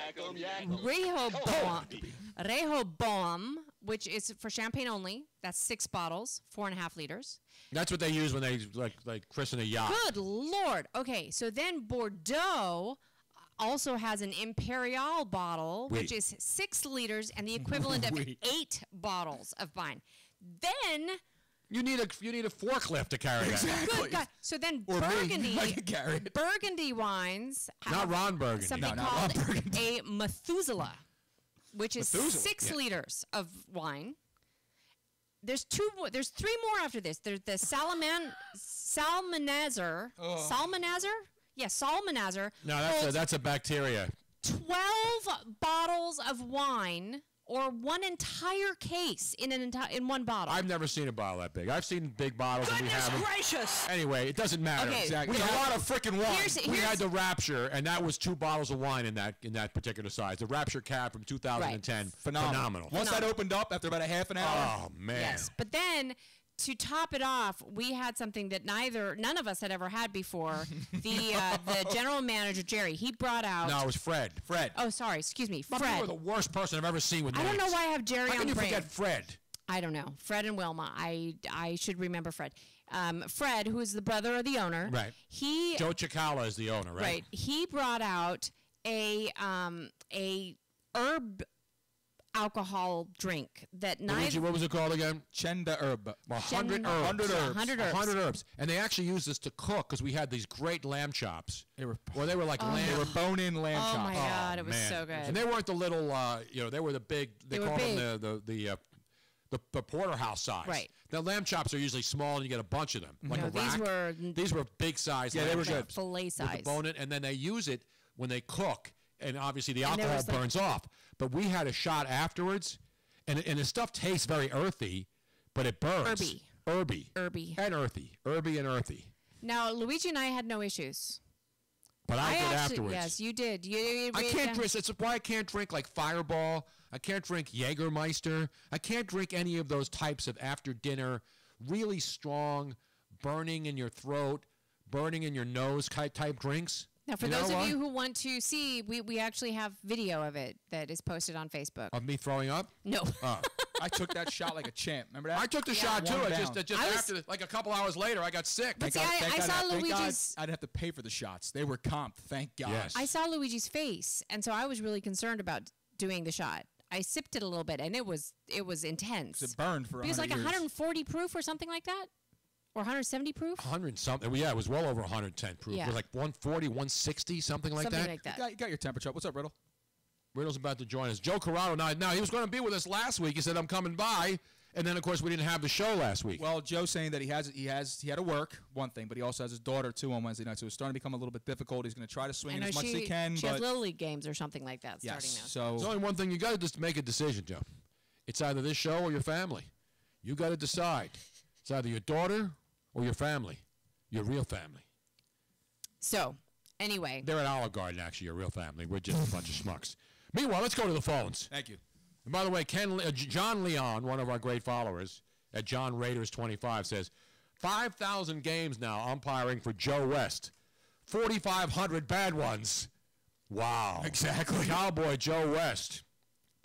Speaker 9: Rehoboam, which is for champagne only. That's 6 bottles, 4.5 liters.
Speaker 4: That's what they use when they like christen a yacht.
Speaker 9: Good Lord. Okay, so then Bordeaux also has an Imperial bottle, which is 6 liters and the equivalent of 8 bottles of wine. Then
Speaker 4: You need a forklift to carry that.
Speaker 9: good God. So then
Speaker 7: Or me.
Speaker 9: Burgundy,
Speaker 7: I can carry it.
Speaker 9: Burgundy wines
Speaker 4: Not
Speaker 9: have
Speaker 4: Ron Burgundy.
Speaker 9: something
Speaker 7: No, not
Speaker 9: called
Speaker 7: Ron Burgundy.
Speaker 9: a Methuselah, which is
Speaker 7: Methuselah,
Speaker 9: 6
Speaker 7: yeah.
Speaker 9: liters of wine. There's 3 more after this. There's the Salmanazer. Salmanazer? Yeah, Salmanazer.
Speaker 4: No,
Speaker 9: holds
Speaker 4: that's a bacteria.
Speaker 9: 12 bottles of wine or one entire case in one bottle.
Speaker 4: I've never seen a bottle that big. I've seen big bottles and we have them.
Speaker 9: gracious!
Speaker 4: Anyway, it doesn't matter.
Speaker 9: Okay.
Speaker 7: Exactly.
Speaker 4: We
Speaker 7: It's a
Speaker 4: had
Speaker 7: lot of freaking wine.
Speaker 4: We had the Rapture, and that was 2 bottles of wine in that particular size. The Rapture cab from 2010. Phenomenal.
Speaker 7: Once that opened up after about a half an hour.
Speaker 4: Oh man.
Speaker 9: Yes, but then to top it off, we had something that none of us had ever had before. The general manager Jerry, he brought out.
Speaker 4: No, it was Fred.
Speaker 9: Oh, sorry, excuse me,
Speaker 4: You
Speaker 9: Fred.
Speaker 4: were the worst person I've ever seen with
Speaker 9: I don't know
Speaker 4: names.
Speaker 9: why I have Jerry
Speaker 4: How
Speaker 9: on
Speaker 4: can you
Speaker 9: brain.
Speaker 4: forget Fred?
Speaker 9: I don't know. Fred and Wilma. I should remember Fred. Fred, who is the brother of the owner.
Speaker 4: Right. Joe Chicala is the owner, right?
Speaker 9: Right. He brought out a herb alcohol drink that neither.
Speaker 4: What was it called again?
Speaker 7: Chenda herb.
Speaker 4: 100
Speaker 9: Chenda-
Speaker 4: herbs.
Speaker 7: 100 herbs.
Speaker 9: 100 herbs.
Speaker 4: 100 herbs. And they actually used this to cook because we had these great lamb chops.
Speaker 7: They were
Speaker 4: like lamb.
Speaker 7: They were bone-in lamb
Speaker 9: Oh
Speaker 7: chops.
Speaker 9: my God, it was
Speaker 4: man.
Speaker 9: so good.
Speaker 4: And they weren't the little, they were the big. They
Speaker 9: They were
Speaker 4: called
Speaker 9: big.
Speaker 4: them the porterhouse size.
Speaker 9: Right.
Speaker 4: The lamb chops are usually small, and you get a bunch of them, like
Speaker 9: No,
Speaker 4: a
Speaker 9: these
Speaker 4: rack. These were big size.
Speaker 7: Yeah,
Speaker 4: lamb
Speaker 7: they were
Speaker 4: chops
Speaker 7: good.
Speaker 9: Fillet
Speaker 4: with
Speaker 9: size.
Speaker 4: the bone in, and then they use it when they cook, and obviously the
Speaker 9: And there
Speaker 4: alcohol
Speaker 9: was, like-
Speaker 4: burns off. But we had a shot afterwards, and the stuff tastes very earthy, but it burns. Herby. And earthy. Herby and earthy.
Speaker 9: Now Luigi and I had no issues.
Speaker 4: But I did
Speaker 9: actually,
Speaker 4: afterwards.
Speaker 9: Yes, you did.
Speaker 4: I can't drink. That's why I can't drink like Fireball. I can't drink Jägermeister. I can't drink any of those types of after dinner, really strong, burning in your throat, burning in your nose type drinks.
Speaker 9: Now, for those of you who want to see, we actually have video of it that is posted on Facebook.
Speaker 4: Of me throwing up?
Speaker 9: No.
Speaker 4: Oh.
Speaker 7: I took that shot like a champ. Remember that?
Speaker 4: I took the shot too.
Speaker 7: One
Speaker 4: I
Speaker 7: down.
Speaker 4: just after like a couple hours later, I got sick.
Speaker 9: But see, I saw
Speaker 7: Thank God
Speaker 9: Luigi's.
Speaker 7: I didn't have to pay for the shots. They were comped. Thank God.
Speaker 4: Yes.
Speaker 9: I saw Luigi's face, and so I was really concerned about doing the shot. I sipped it a little bit, and it was intense.
Speaker 7: It burned for
Speaker 9: It was like
Speaker 7: 100 years.
Speaker 9: 140 proof or something like that, or 170 proof.
Speaker 4: 100 something. Well, yeah, it was well over 110 proof.
Speaker 9: Yeah.
Speaker 4: It was like 140, 160, something like
Speaker 9: Something
Speaker 4: that.
Speaker 9: like that.
Speaker 7: You got your temperature up. What's up, Riddle?
Speaker 4: Riddle's about to join us. Joe Corrado. Now he was going to be with us last week. He said, "I'm coming by," and then of course we didn't have the show last week.
Speaker 7: Well, Joe's saying that he had to work, one thing, but he also has his daughter too on Wednesday night, so it's starting to become a little bit difficult. He's going to try to swing
Speaker 9: I
Speaker 7: it
Speaker 9: know
Speaker 7: as much as he can,
Speaker 9: she has
Speaker 7: but
Speaker 9: Little League games or something like that starting now.
Speaker 7: so
Speaker 4: There's only one thing you got to just make a decision, Joe. It's either this show or your family. You got to decide. It's either your daughter or your family, your real family.
Speaker 9: So, anyway.
Speaker 4: They're at Olive Garden, actually, your real family. We're just a bunch of schmucks. Meanwhile, let's go to the phones.
Speaker 7: Thank you.
Speaker 4: And by the way, John Leon, one of our great followers at John Raiders 25, says 5,000 games now umpiring for Joe West, 4,500 bad ones. Wow.
Speaker 7: Exactly.
Speaker 4: Cowboy Joe West.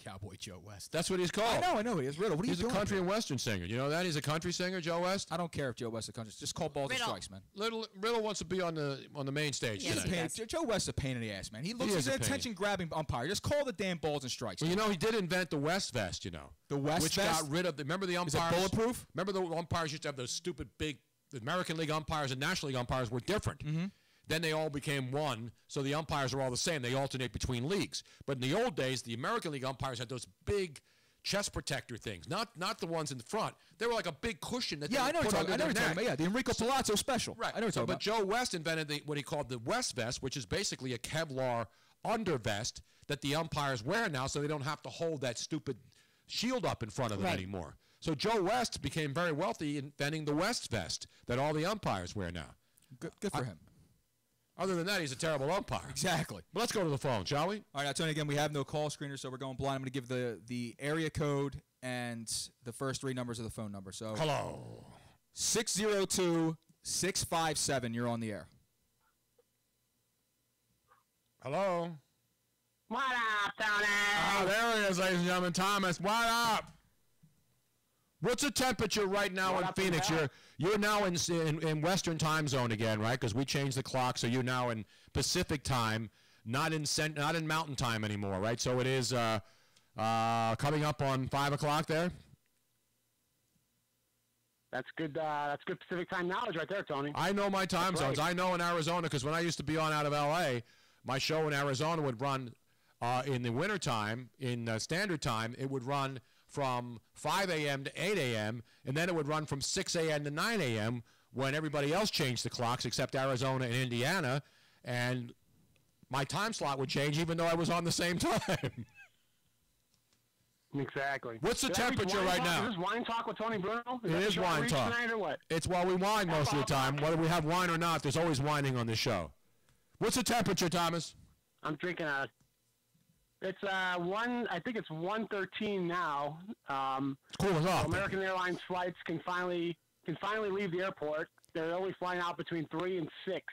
Speaker 7: Cowboy Joe West.
Speaker 4: That's what he's called.
Speaker 7: I know. He is. Riddle, what are you
Speaker 4: doing? He's a country and western singer. You know that? He's a country singer, Joe West?
Speaker 7: I don't care if Joe West is a country. Just call balls and strikes, man.
Speaker 4: Riddle wants to be on the main stage tonight.
Speaker 7: Joe West is a pain in the ass, man. He's an attention-grabbing umpire. Just call the damn balls and strikes.
Speaker 4: Well, you know, he did invent the West vest, you know.
Speaker 7: The West
Speaker 4: which
Speaker 7: vest?
Speaker 4: got rid of remember the umpires?
Speaker 7: Is it bulletproof?
Speaker 4: Remember the umpires used to have those stupid big, the American League umpires and National League umpires were different.
Speaker 7: Mm-hmm.
Speaker 4: Then they all became one, so the umpires are all the same. They alternate between leagues. But in the old days, the American League umpires had those big chest protector things, not the ones in the front. They were like a big cushion that
Speaker 7: I know what you're talking about. Yeah, the Enrico Palazzo special.
Speaker 4: Right.
Speaker 7: I know what you're talking
Speaker 4: But
Speaker 7: about.
Speaker 4: Joe West invented what he called the West vest, which is basically a Kevlar under vest that the umpires wear now, so they don't have to hold that stupid shield up in front of them anymore. So Joe West became very wealthy inventing the West vest that all the umpires wear now.
Speaker 7: Good for him.
Speaker 4: Other than that, he's a terrible umpire.
Speaker 7: Exactly.
Speaker 4: But let's go to the phone, shall we?
Speaker 7: All right, now, Tony, again, we have no call screener, so we're going blind. I'm going to give the area code and the first three numbers of the phone number. So
Speaker 4: hello.
Speaker 7: 602-657. You're on the air.
Speaker 4: Hello.
Speaker 13: What up, Tony?
Speaker 4: Oh, there he is, ladies and gentlemen. Thomas, what up? What's the temperature right now in Phoenix? You're now in Western time zone again, right? Because we changed the clock, so you're now in Pacific time, not in Mountain time anymore, right? So it is coming up on 5 o'clock there.
Speaker 13: That's good. That's good Pacific time knowledge right there, Tony.
Speaker 4: I know my time zones. I know in Arizona because when I used to be on out of L.A., my show in Arizona would run in the wintertime, in standard time. It would run from 5 a.m. to 8 a.m., and then it would run from 6 a.m. to 9 a.m. when everybody else changed the clocks except Arizona and Indiana, and my time slot would change even though I was on the same time.
Speaker 13: Exactly.
Speaker 4: What's the temperature right now?
Speaker 13: Is this wine talk with Tony Bruno?
Speaker 4: It is wine talk.
Speaker 13: Or what?
Speaker 4: It's while we wine most of the time. Whether we have wine or not, there's always whining on this show. What's the temperature, Thomas?
Speaker 13: I'm drinking it's I think it's 113 now.
Speaker 4: It's cooling off.
Speaker 13: American Airlines flights can finally leave the airport. They're only flying out between 3 and 6.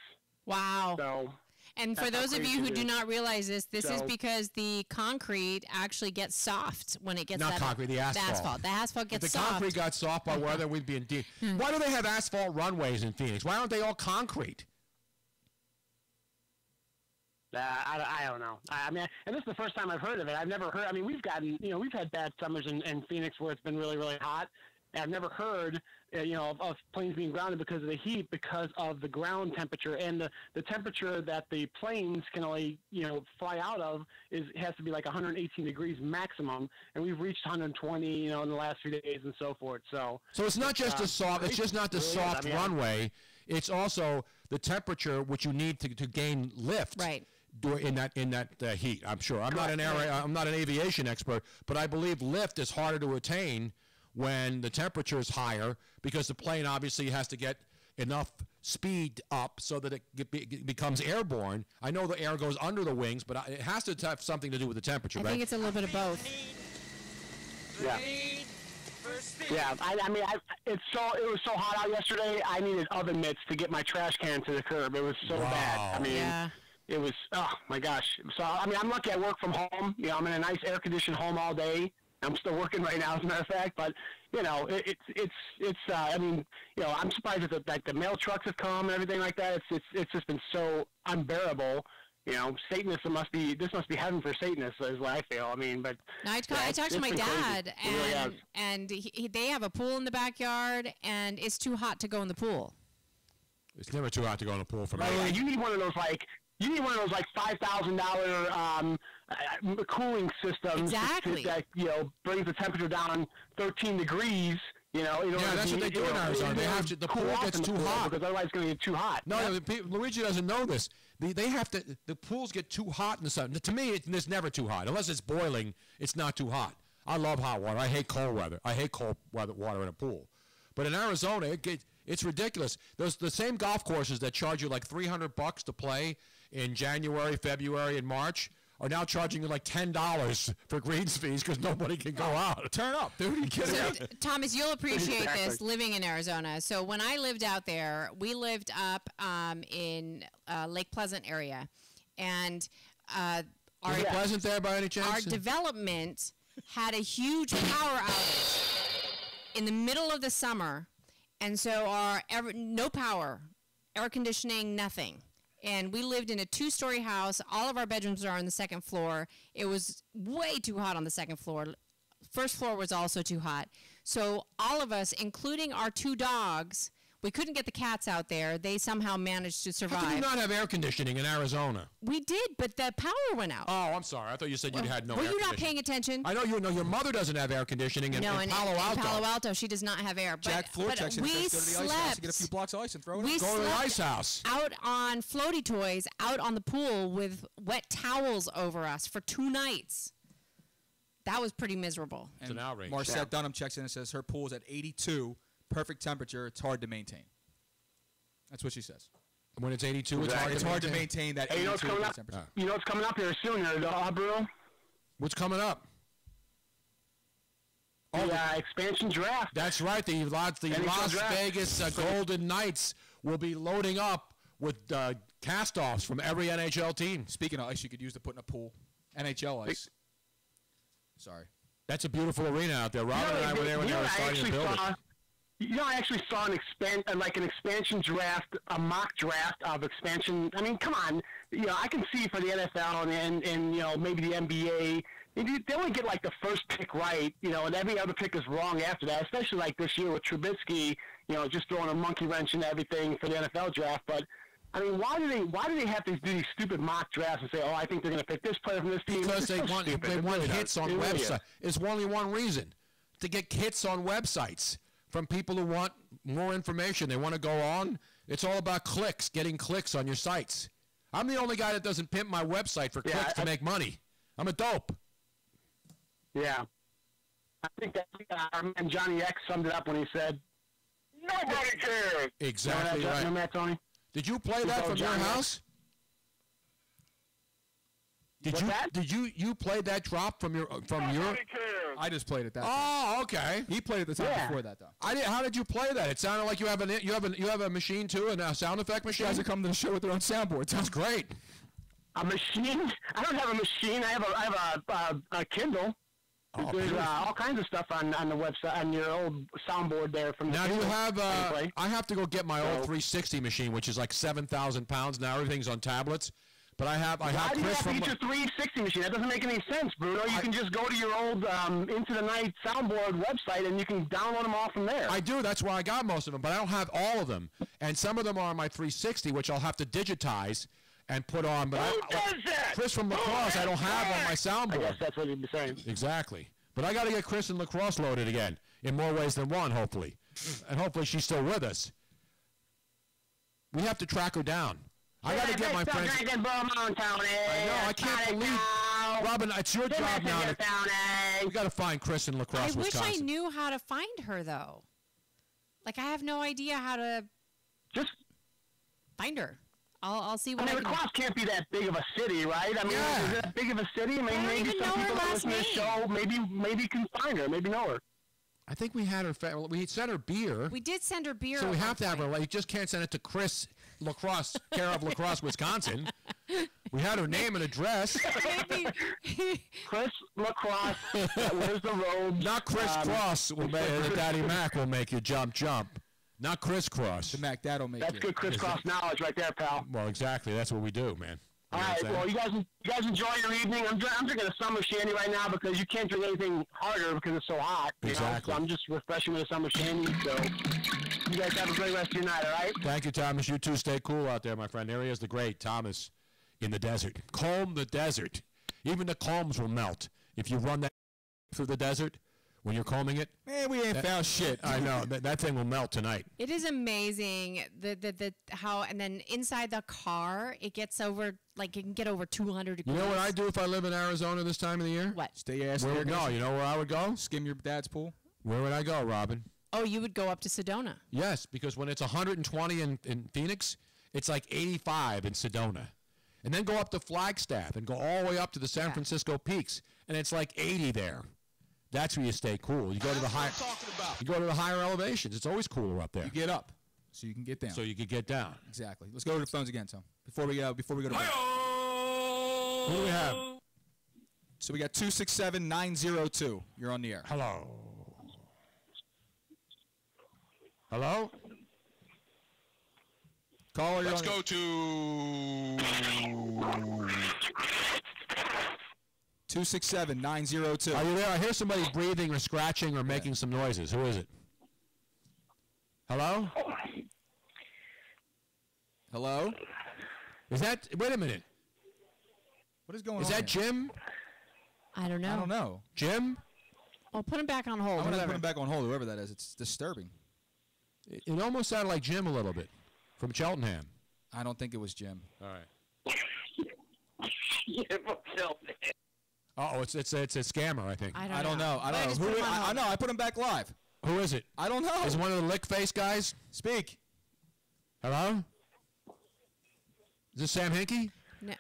Speaker 9: Wow.
Speaker 13: So.
Speaker 9: And for those of you who do not realize this is because the concrete actually gets soft when it gets
Speaker 4: not concrete, the asphalt.
Speaker 9: The asphalt gets
Speaker 4: if the
Speaker 9: soft.
Speaker 4: concrete got soft by weather, we'd be in deep. Why do they have asphalt runways in Phoenix? Why aren't they all concrete?
Speaker 13: I don't know. I mean, and this is the first time I've heard of it. I've never heard. I mean, we've had bad summers in Phoenix where it's been really, really hot. And I've never heard, of planes being grounded because of the heat, because of the ground temperature and the temperature that the planes can only, fly out of has to be like 118 degrees maximum, and we've reached 120, in the last few days and so forth. So
Speaker 4: it's not just it's just not the soft runway. It's also the temperature which you need to gain lift.
Speaker 9: Right.
Speaker 4: In that heat, I'm sure. I'm not an aviation expert, but I believe lift is harder to attain when the temperature is higher because the plane obviously has to get enough speed up so that it becomes airborne. I know the air goes under the wings, but it has to have something to do with the temperature,
Speaker 9: I
Speaker 4: right?
Speaker 9: think it's a little bit of both.
Speaker 13: Yeah. Yeah, it was so hot out yesterday. I needed oven mitts to get my trash can to the curb. It was so bad. I mean, it was. Oh my gosh. So I'm lucky I work from home. I'm in a nice air conditioned home all day. I'm still working right now, as a matter of fact. But I'm surprised that the mail trucks have come and everything like that. It's just been so unbearable. Satanists must be heaven for Satanists, is what I feel. I mean, but
Speaker 9: no, I talked to my dad, and they have a pool in the backyard, and it's too hot to go in the pool.
Speaker 4: It's never too hot to go in the pool for me.
Speaker 13: Right, you need one of those $5,000 cooling systems that brings the temperature down 13 degrees.
Speaker 4: That's what they do in Arizona. They have to. The pool gets too hot
Speaker 13: because otherwise it's going to get too hot.
Speaker 4: No, Luigi doesn't know this. They have to. The pools get too hot in the sun. To me, it's never too hot unless it's boiling. It's not too hot. I love hot water. I hate cold weather. I hate cold water in a pool. But in Arizona, it's ridiculous. Those the same golf courses that charge you like $300 to play in January, February, and March are now charging you like $10 for greens fees because nobody can go out.
Speaker 7: Turn up, dude. Are you kidding me?
Speaker 9: So, Thomas, you'll appreciate this living in Arizona. So when I lived out there, we lived up in Lake Pleasant area, and
Speaker 4: Is it pleasant there by any chance?
Speaker 9: our development had a huge power outage in the middle of the summer, and so no power, air conditioning, nothing. And we lived in a 2-story house. All of our bedrooms are on the second floor. It was way too hot on the second floor. First floor was also too hot. So all of us, including our 2 dogs, we couldn't get the cats out there. They somehow managed to survive.
Speaker 4: How can you not have air conditioning in Arizona?
Speaker 9: We did, but the power went out.
Speaker 4: Oh, I'm sorry. I thought you said you had no
Speaker 9: Were
Speaker 4: air
Speaker 9: you not
Speaker 4: conditioning.
Speaker 9: paying attention?
Speaker 4: I know you know your mother doesn't have air conditioning in,
Speaker 9: No,
Speaker 4: in Palo Alto.
Speaker 9: in Palo Alto, she does not have air. But,
Speaker 7: Jack floor
Speaker 9: but
Speaker 7: checks in.
Speaker 9: we
Speaker 7: Go to the ice house
Speaker 9: slept.
Speaker 7: and get a few blocks of ice and throw it
Speaker 9: We
Speaker 7: in.
Speaker 4: Go to the
Speaker 9: slept
Speaker 4: ice house.
Speaker 9: out on floaty toys, out on the pool with wet towels over us for 2 nights. That was pretty miserable.
Speaker 4: It's an outrage.
Speaker 7: Marcette Dunham checks in and says her pool's at 82, perfect temperature. It's hard to maintain. That's what she says.
Speaker 4: When it's 82,
Speaker 7: It's hard to maintain that 82 temperature.
Speaker 13: You know what's coming up here soon, Bruno?
Speaker 4: What's coming up?
Speaker 13: The expansion draft.
Speaker 4: That's right. The Las
Speaker 13: draft.
Speaker 4: Vegas Golden Knights will be loading up with cast-offs from every NHL team.
Speaker 7: Speaking of ice, you could use to put in a pool. NHL ice. Sorry.
Speaker 4: That's a beautiful arena out there. Robin and I were there when they were starting to build it.
Speaker 13: You know, I actually saw an expansion draft, a mock draft of expansion. I mean, come on. You know, I can see for the NFL and you know, maybe the NBA, they only get like the first pick right, you know, and every other pick is wrong after that, especially like this year with Trubisky, you know, just throwing a monkey wrench into everything for the NFL draft. But I mean, why do they have to do these stupid mock drafts and say, oh, I think they're going to pick this player from this team?
Speaker 4: Because they want hits on websites. It's only one reason, to get hits on websites from people who want more information. They want to go on. It's all about clicks, getting clicks on your sites. I'm the only guy that doesn't pimp my website for clicks to make money. I'm a dope.
Speaker 13: Yeah. I think our man Johnny X summed it up when he said, nobody cares.
Speaker 4: Exactly right.
Speaker 13: Remember that, Tony?
Speaker 4: Did you play that from your house? Did you play that drop from your
Speaker 7: I just played it that time.
Speaker 4: Oh, okay.
Speaker 7: He played it the time before that, though.
Speaker 4: How did you play that? It sounded like you have a machine too, a sound effect machine.
Speaker 7: You guys are coming to the show with their own soundboard.
Speaker 4: Sounds great.
Speaker 13: A machine? I don't have a machine. I have a Kindle.
Speaker 4: Oh,
Speaker 13: There's all kinds of stuff on the website, on your old soundboard there. From
Speaker 4: now,
Speaker 13: the
Speaker 4: do you have?
Speaker 13: I
Speaker 4: have to go get my old 360 machine, which is like 7,000 pounds now. Everything's on tablets. But I have
Speaker 13: Why do you
Speaker 4: Chris
Speaker 13: have to
Speaker 4: from
Speaker 13: get your 360 machine? That doesn't make any sense, Bruno. You can just go to your old Into the Night soundboard website and you can download them all from there.
Speaker 4: I do. That's why I got most of them, but I don't have all of them. And some of them are on my 360, which I'll have to digitize and put on. But Chris from Lacrosse, I don't have on my soundboard.
Speaker 13: I guess that's what you'd be saying.
Speaker 4: Exactly. But I got to get Chris and Lacrosse loaded again in more ways than one, hopefully. And hopefully she's still with us. We have to track her down. I got to get my friends.
Speaker 13: Drinking Beaumont, Tony.
Speaker 4: I know. I can't believe. Robin, it's your job now. We got to find Chris in Lacrosse,
Speaker 9: I wish
Speaker 4: Wisconsin.
Speaker 9: I knew how to find her, though. Like, I have no idea how to
Speaker 13: just
Speaker 9: find her. I'll see what
Speaker 13: I mean,
Speaker 9: can
Speaker 13: Lacrosse can't be that big of a city, right? I mean, is it that big of a city? I mean, maybe some people that listen to the show maybe can find her, maybe know her.
Speaker 4: I think we had her. We sent her beer.
Speaker 9: We did send her beer.
Speaker 4: So we have to have her. You just can't send it to Chris Lacrosse, care of Lacrosse, Wisconsin. We had her name and address.
Speaker 13: Chris Lacrosse. Where's the robe?
Speaker 4: Not Chris Cross. Daddy Mac will make you jump. Not crisscross.
Speaker 7: The Mac, that'll make
Speaker 13: That's good crisscross knowledge right there, pal.
Speaker 4: Well, exactly. That's what we do, man.
Speaker 13: All right. Well, you guys enjoy your evening. I'm drinking a summer shandy right now because you can't drink anything harder because it's so hot.
Speaker 4: Exactly.
Speaker 13: So I'm just refreshing with a summer shandy. So you guys have a great rest of your night. All right.
Speaker 4: Thank you, Thomas. You too. Stay cool out there, my friend. There he is, the great Thomas in the desert. Comb the desert. Even the combs will melt if you run that through the desert. When you're combing it,
Speaker 7: man, we ain't found shit.
Speaker 4: I know that thing will melt tonight.
Speaker 9: It is amazing the how, and then inside the car it gets over, like it can get over 200 degrees.
Speaker 4: You know what I do if I live in Arizona this time of the year?
Speaker 9: What?
Speaker 7: Stay your ass
Speaker 4: Where,
Speaker 7: there.
Speaker 4: no, you know where I would go?
Speaker 7: Skim your dad's pool.
Speaker 4: Where would I go, Robin?
Speaker 9: Oh, you would go up to Sedona.
Speaker 4: Yes, because when it's 120 in Phoenix, it's like 85 in Sedona. and then go up to Flagstaff and go all the way up to the San Francisco peaks, and it's like 80 there. That's where you stay cool. You go to the high. You go to the higher elevations. It's always cooler up there.
Speaker 7: You get up, so you can get down.
Speaker 4: So you can get down.
Speaker 7: Exactly. Let's go to the phones again, Tom. Before we go to break.
Speaker 4: Who do we have?
Speaker 7: So we got 267-902. You're on the air.
Speaker 4: Hello. Hello?
Speaker 7: Caller,
Speaker 14: let's go to
Speaker 7: 267-902.
Speaker 4: Are you there? I hear somebody breathing or scratching or making some noises. Who is it? Hello?
Speaker 7: Hello?
Speaker 4: Is that... Wait a minute.
Speaker 7: What is going on?
Speaker 4: Is that Jim?
Speaker 9: I don't know.
Speaker 7: I don't know.
Speaker 4: Jim?
Speaker 9: Oh, put him back on hold.
Speaker 7: I'm going to put him back on hold, whoever that is. It's disturbing.
Speaker 4: It almost sounded like Jim a little bit from Cheltenham.
Speaker 7: I don't think it was Jim.
Speaker 4: All right. Uh-oh, it's a scammer, I think.
Speaker 7: I don't know. I don't know. I know. I put him back live.
Speaker 4: Who is it?
Speaker 7: I don't know.
Speaker 4: Is it one of the lick face guys?
Speaker 7: Speak.
Speaker 4: Hello? Is this Sam Hinkie?
Speaker 9: No,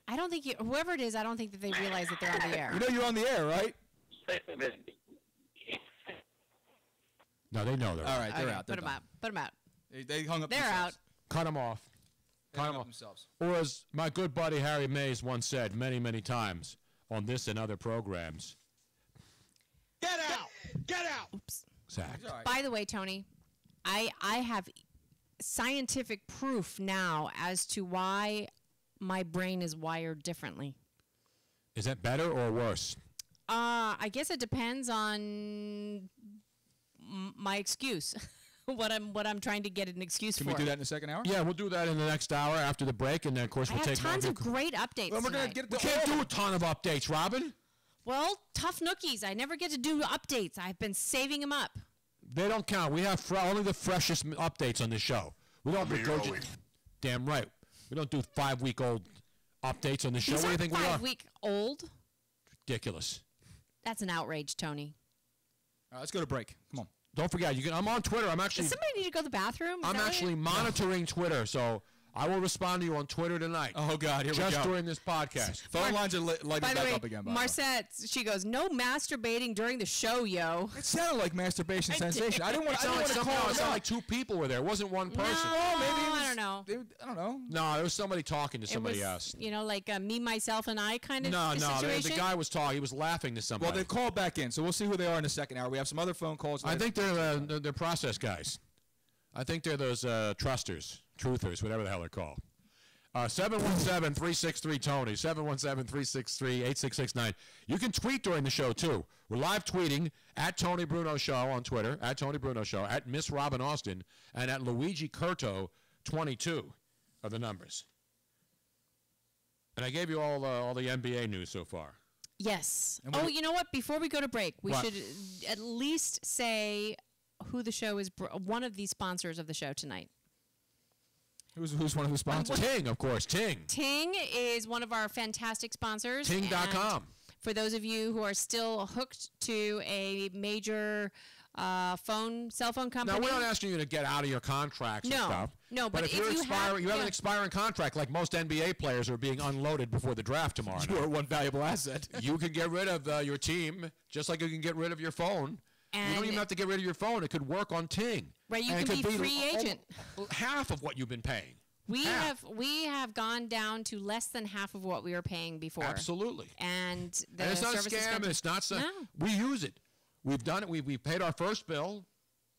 Speaker 9: I don't think whoever it is, I don't think that they realize that they're on the air.
Speaker 7: You know you're on the air, right?
Speaker 4: No, they know they're
Speaker 7: all right. They're out.
Speaker 9: Put them out. Put them out.
Speaker 7: They hung up.
Speaker 9: They're
Speaker 7: themselves.
Speaker 9: out.
Speaker 4: Cut them off.
Speaker 7: Cut them off themselves.
Speaker 4: Or as my good buddy Harry Mays once said many, many times on this and other programs.
Speaker 14: Get out! Get out!
Speaker 9: Oops.
Speaker 4: Zach.
Speaker 7: Right.
Speaker 9: By the way, Tony, I have scientific proof now as to why my brain is wired differently.
Speaker 4: Is that better or worse?
Speaker 9: I guess it depends on my excuse. what I'm trying to get an excuse
Speaker 7: Can
Speaker 9: for.
Speaker 7: we do that in the second hour?
Speaker 4: Yeah, we'll do that in the next hour after the break, and then of course
Speaker 9: I
Speaker 4: we'll
Speaker 9: have
Speaker 4: take
Speaker 9: tons of great updates.
Speaker 7: Well, we're
Speaker 9: tonight.
Speaker 7: gonna get
Speaker 4: We can't do a ton of updates, Robin.
Speaker 9: Well, tough nookies. I never get to do updates. I've been saving them up.
Speaker 4: They don't count. We have only the freshest updates on this show. We don't regurgitate. Damn right. We don't do 5-week-old updates on the show.
Speaker 9: These
Speaker 4: What do you
Speaker 9: aren't
Speaker 4: think we are?
Speaker 9: 5-week-old.
Speaker 4: Ridiculous.
Speaker 9: That's an outrage, Tony.
Speaker 7: All right, let's go to break. Come on.
Speaker 4: Don't forget, I'm on Twitter.
Speaker 9: Does somebody need to go to the bathroom?
Speaker 4: I'm actually monitoring Twitter, so I will respond to you on Twitter tonight.
Speaker 7: Oh, God, here we go.
Speaker 4: Just during this podcast.
Speaker 7: Phone lines are lighting
Speaker 9: By the
Speaker 7: back
Speaker 9: way,
Speaker 7: up again.
Speaker 9: Marcette, she goes, no masturbating during the show, yo.
Speaker 7: It sounded like masturbation sensation. I didn't want to call
Speaker 4: it sounded like two people were there. It wasn't one person.
Speaker 9: No, maybe I don't know.
Speaker 7: I don't know.
Speaker 4: No, there was somebody talking to somebody else.
Speaker 9: You know, like me, myself, and I kind of
Speaker 4: No,
Speaker 9: situation.
Speaker 4: the guy was talking. He was laughing to somebody.
Speaker 7: Well, they called back in, so we'll see who they are in the second hour. We have some other phone calls.
Speaker 4: I think they're process guys. I think they're those truthers, whatever the hell they're called. 717-363-TONY, 717-363-8669. You can tweet during the show, too. We're live tweeting at Tony Bruno Show on Twitter, at Tony Bruno Show, at Miss Robin Austin, and at Luigi Curto 22 are the numbers. And I gave you all the NBA news so far.
Speaker 9: Yes. Oh, you know what? Before we go to break, we should at least say who the show is, one of the sponsors of the show tonight.
Speaker 7: Who's one of the sponsors?
Speaker 4: Ting, of course. Ting.
Speaker 9: Ting is one of our fantastic sponsors.
Speaker 4: Ting.com.
Speaker 9: For those of you who are still hooked to a major cell phone company.
Speaker 4: Now, we're not asking you to get out of your contracts and stuff.
Speaker 9: No, but if
Speaker 4: you have
Speaker 9: an
Speaker 4: expiring contract, like most NBA players are being unloaded before the draft tomorrow night.
Speaker 7: You are one valuable asset.
Speaker 4: You can get rid of your team just like you can get rid of your phone.
Speaker 9: And
Speaker 4: you don't even have to get rid of your phone. It could work on Ting.
Speaker 9: Right, you can be free agent.
Speaker 4: Half of what you've been paying.
Speaker 9: We have gone down to less than half of what we were paying before.
Speaker 4: Absolutely.
Speaker 9: And
Speaker 4: it's not a scam. It's not so.
Speaker 9: No.
Speaker 4: We use it. We've done it. We paid our first bill.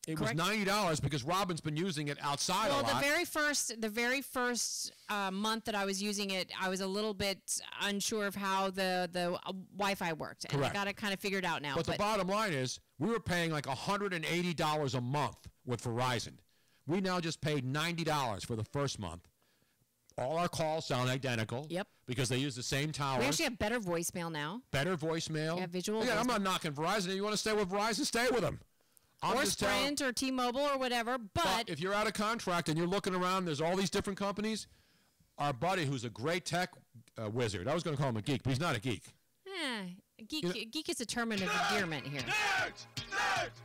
Speaker 4: It was $90 because Robin's been using it outside a lot.
Speaker 9: Well, the very first month that I was using it, I was a little bit unsure of how the Wi-Fi worked, and I got it kind of figured out now.
Speaker 4: But the bottom line is, we were paying like $180 a month with Verizon. We now just paid $90 for the first month. All our calls sound identical.
Speaker 9: Yep.
Speaker 4: Because they use the same towers.
Speaker 9: We actually have better voicemail now.
Speaker 4: Better voicemail.
Speaker 9: Yeah, visual.
Speaker 4: Again, I'm not knocking Verizon. If you want to stay with Verizon, stay with them.
Speaker 9: Or Sprint or T-Mobile or whatever. But
Speaker 4: if you're out of contract and you're looking around, there's all these different companies. Our buddy, who's a great tech wizard, I was going to call him a geek, but he's not a geek.
Speaker 9: Geek is a term of endearment here.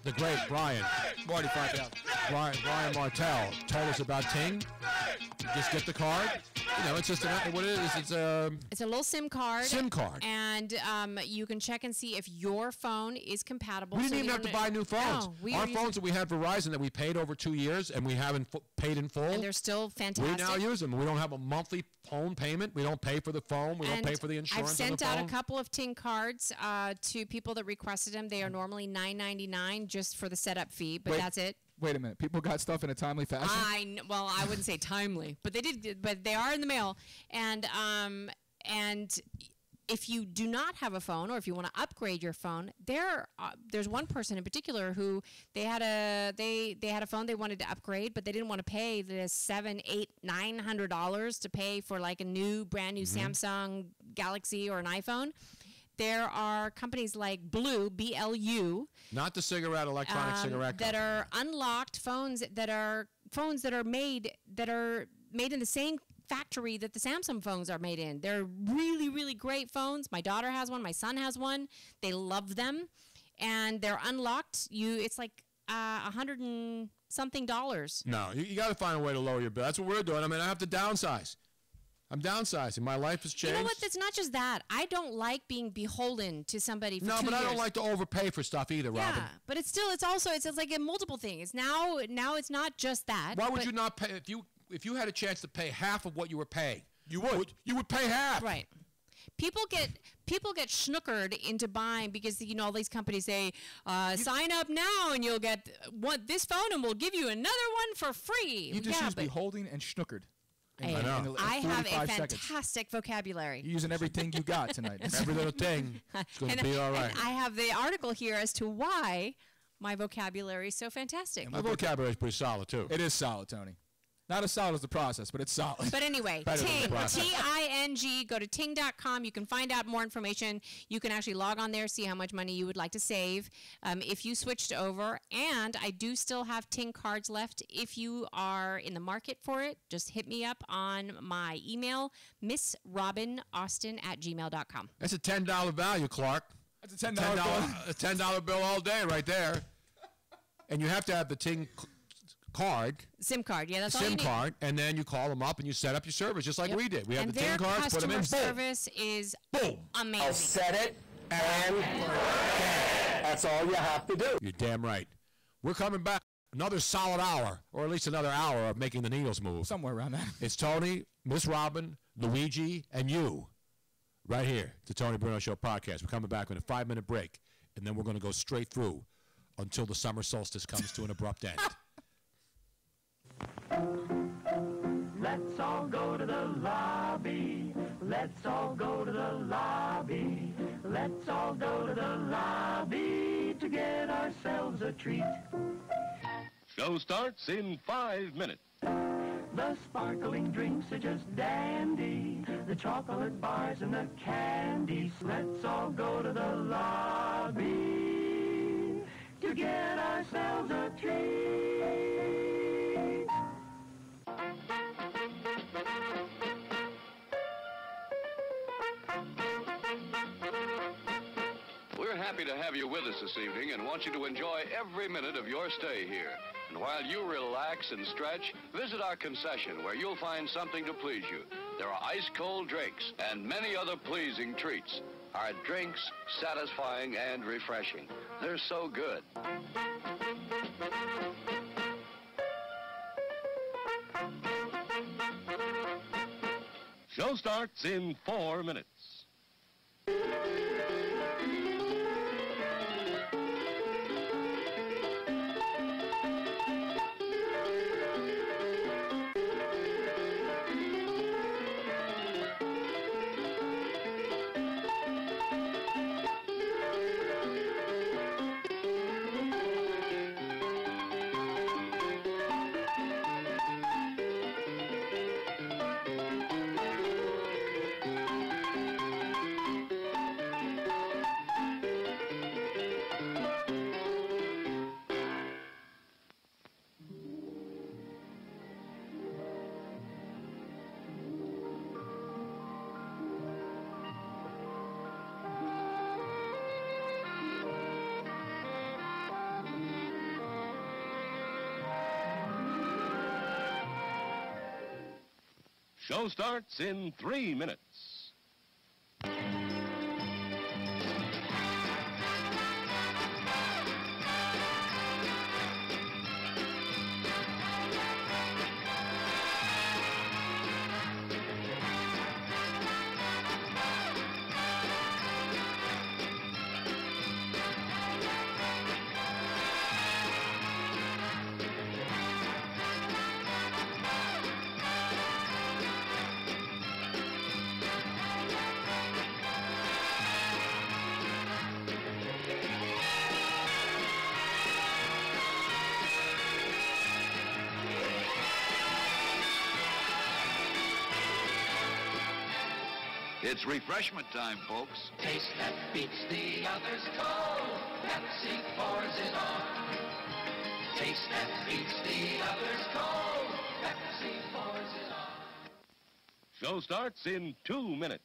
Speaker 4: The great Brian.
Speaker 7: Marty 5000.
Speaker 4: Brian Martell told us about Ting. You just get the card. You know, it's just what it is. It's
Speaker 9: a little SIM card.
Speaker 4: SIM card.
Speaker 9: And you can check and see if your phone is compatible.
Speaker 4: We didn't even have to buy new phones.
Speaker 9: No,
Speaker 4: our phones that we had Verizon that we paid over 2 years and we haven't paid in full.
Speaker 9: And they're still fantastic.
Speaker 4: We now use them. We don't have a monthly phone payment. We don't pay for the phone. We don't pay for the insurance.
Speaker 9: I've sent
Speaker 4: on the
Speaker 9: out
Speaker 4: phone.
Speaker 9: a couple of Ting cards to people that requested them. They are normally $9.99 just for the setup fee, but that's it.
Speaker 7: Wait a minute. People got stuff in a timely fashion?
Speaker 9: Well, I wouldn't say timely, but they did. But they are in the mail. And if you do not have a phone, or if you want to upgrade your phone, there's one person in particular who they had a phone they wanted to upgrade, but they didn't want to pay the $700, $800, $900 to pay for like a brand new Samsung Galaxy or an iPhone. There are companies like Blue, BLU.
Speaker 4: Not the electronic cigarette
Speaker 9: that are unlocked phones that are made in the same factory that the Samsung phones are made in. They're really, really great phones. My daughter has one. My son has one. They love them, and they're unlocked. It's like $100 and something.
Speaker 4: No, you got to find a way to lower your bill. That's what we're doing. I mean, I have to downsize. I'm downsizing. My life has changed.
Speaker 9: You know what? It's not just that. I don't like being beholden to somebody for 2 years.
Speaker 4: No, but I don't like to overpay for stuff either, Robin.
Speaker 9: Yeah, but it's like a multiple thing. It's now it's not just that.
Speaker 4: Why would you not pay if you had a chance to pay half of what you were paying? You would pay half.
Speaker 9: Right. People get snookered into buying because all these companies say sign up now and you'll get this phone and we'll give you another one for free.
Speaker 7: You just use beholding and snookered.
Speaker 9: I have a fantastic vocabulary.
Speaker 7: You're using everything you got tonight.
Speaker 4: Every little thing. It's going to be all right.
Speaker 9: And I have the article here as to why my vocabulary is so fantastic.
Speaker 4: My vocabulary is pretty solid, too.
Speaker 7: It is solid, Tony. Not as solid as the process, but it's solid.
Speaker 9: But anyway, Ting, Ting, go to ting.com. You can find out more information. You can actually log on there, see how much money you would like to save if you switched over. And I do still have Ting cards left. If you are in the market for it, just hit me up on my email, missrobinaustin@gmail.com.
Speaker 4: That's a $10 value, Clark.
Speaker 7: That's a $10 bill.
Speaker 4: A $10 bill all day right there. And you have to have the Ting card.
Speaker 9: SIM card, yeah, that's all you need.
Speaker 4: SIM card, and then you call them up and you set up your service just like we did. We had the Ting cards, put them in, boom.
Speaker 9: Their customer service is amazing.
Speaker 15: I'll set it and that's all you have to do.
Speaker 4: You're damn right. We're coming back another solid hour, or at least another hour of making the needles move.
Speaker 7: Somewhere around that.
Speaker 4: It's Tony, Miss Robin, Luigi, and you right here, the Tony Bruno Show podcast. We're coming back with a 5-minute break, and then we're going to go straight through until the summer solstice comes to an abrupt end.
Speaker 16: Let's all go to the lobby. Let's all go to the lobby. Let's all go to the lobby to get ourselves a treat.
Speaker 17: Show starts in 5 minutes.
Speaker 16: The sparkling drinks are just dandy. The chocolate bars and the candies. Let's all go to the lobby to get ourselves a treat.
Speaker 18: We're happy to have you with us this evening and want you to enjoy every minute of your stay here. And while you relax and stretch, visit our concession where you'll find something to please you. There are ice-cold drinks and many other pleasing treats. Our drinks, satisfying and refreshing. They're so good.
Speaker 17: Show starts in 4 minutes. Show starts in 3 minutes.
Speaker 18: It's refreshment time, folks.
Speaker 16: Taste that beats the others cold. Pepsi pours it on. Taste that beats the others cold. Pepsi pours it on.
Speaker 17: Show starts in 2 minutes.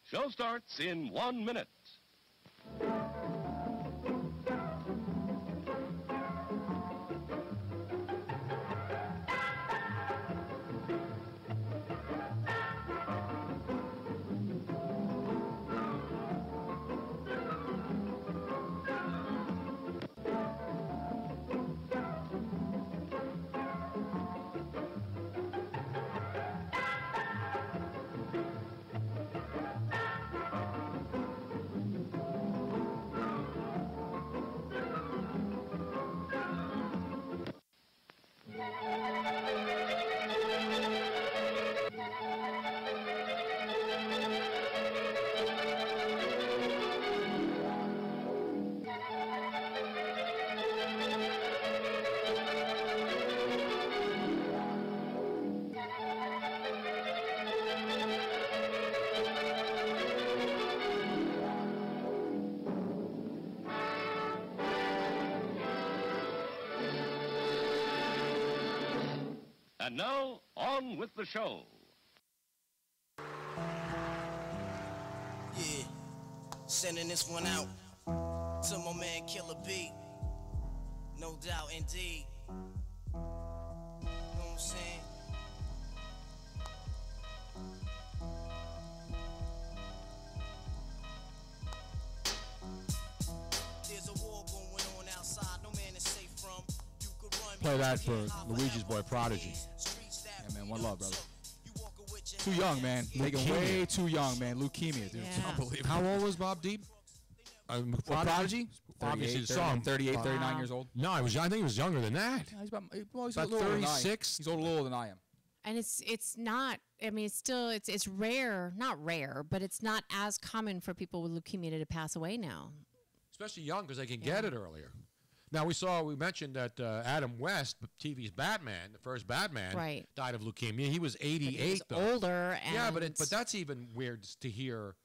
Speaker 17: Show starts in 1 minute. And now, on with the show.
Speaker 19: Yeah, sending this one out to my man Killer B. No doubt, indeed. You know what I'm saying? There's a war going on outside, no man is safe from. You could run.
Speaker 7: Play that for Luigi's Boy Prodigy. Yeah, man, one love, brother. Too young, man. Making way too young, man. Leukemia, dude. It's unbelievable.
Speaker 4: How old was Bob Deep?
Speaker 7: Prodigy?
Speaker 4: Obviously, the
Speaker 7: 38,
Speaker 4: song.
Speaker 7: 38, 39 years old.
Speaker 4: No, I think he was younger than that.
Speaker 7: Yeah, he's about, well, he's
Speaker 4: About
Speaker 7: a little older than I am.
Speaker 4: 36.
Speaker 7: He's a little older than I am.
Speaker 9: And it's not. I mean, it's still it's rare, not rare, but it's not as common for people with leukemia to pass away now.
Speaker 4: Especially young, because they can get it earlier. Now, we mentioned that Adam West, TV's Batman, the first Batman,
Speaker 9: Right.
Speaker 4: died of leukemia. He was 88,
Speaker 9: But he was
Speaker 4: though.
Speaker 9: older,
Speaker 4: Yeah,
Speaker 9: and-
Speaker 4: but that's even weird to hear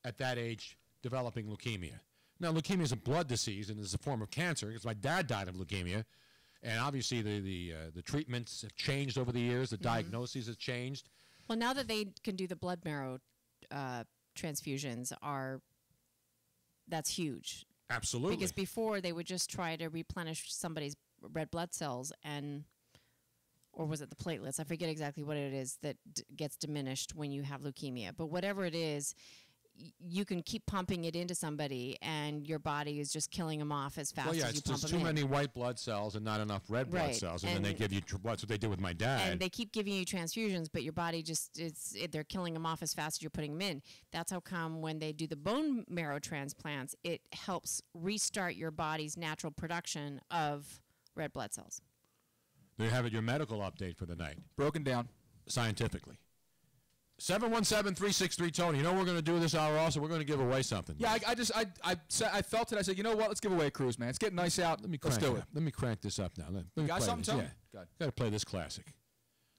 Speaker 4: at that age developing leukemia. Now, leukemia is a blood disease and is a form of cancer, because my dad died of leukemia. And obviously, the treatments have changed over the years. The diagnoses have changed.
Speaker 9: Well, now that they can do the blood marrow transfusions, that's huge.
Speaker 4: Absolutely.
Speaker 9: Because before they would just try to replenish somebody's red blood cells, or was it the platelets? I forget exactly what it is that gets diminished when you have leukemia. But whatever it is, you can keep pumping it into somebody, and your body is just killing them off as fast
Speaker 4: Well, yeah,
Speaker 9: as you
Speaker 4: it's
Speaker 9: pump
Speaker 4: just
Speaker 9: them
Speaker 4: too
Speaker 9: in.
Speaker 4: many white blood cells and not enough red blood
Speaker 9: Right.
Speaker 4: cells, and then they
Speaker 9: And-
Speaker 4: give you that's what they did with my dad.
Speaker 9: And they keep giving you transfusions, but your body just they're killing them off as fast as you're putting them in. That's how come when they do the bone marrow transplants, it helps restart your body's natural production of red blood cells.
Speaker 4: There you have it, your medical update for the night.
Speaker 7: Broken down.
Speaker 4: Scientifically. 717-363-TONY. You know what we're going to do this hour also? We're going to give away something.
Speaker 7: Yeah, I felt it. I said, you know what? Let's give away a cruise, man. It's getting nice out. Let's do it.
Speaker 4: Let me crank this up now. Let me
Speaker 7: got
Speaker 4: play
Speaker 7: something,
Speaker 4: this.
Speaker 7: Tony?
Speaker 4: Yeah.
Speaker 7: Good.
Speaker 4: Got to play this classic.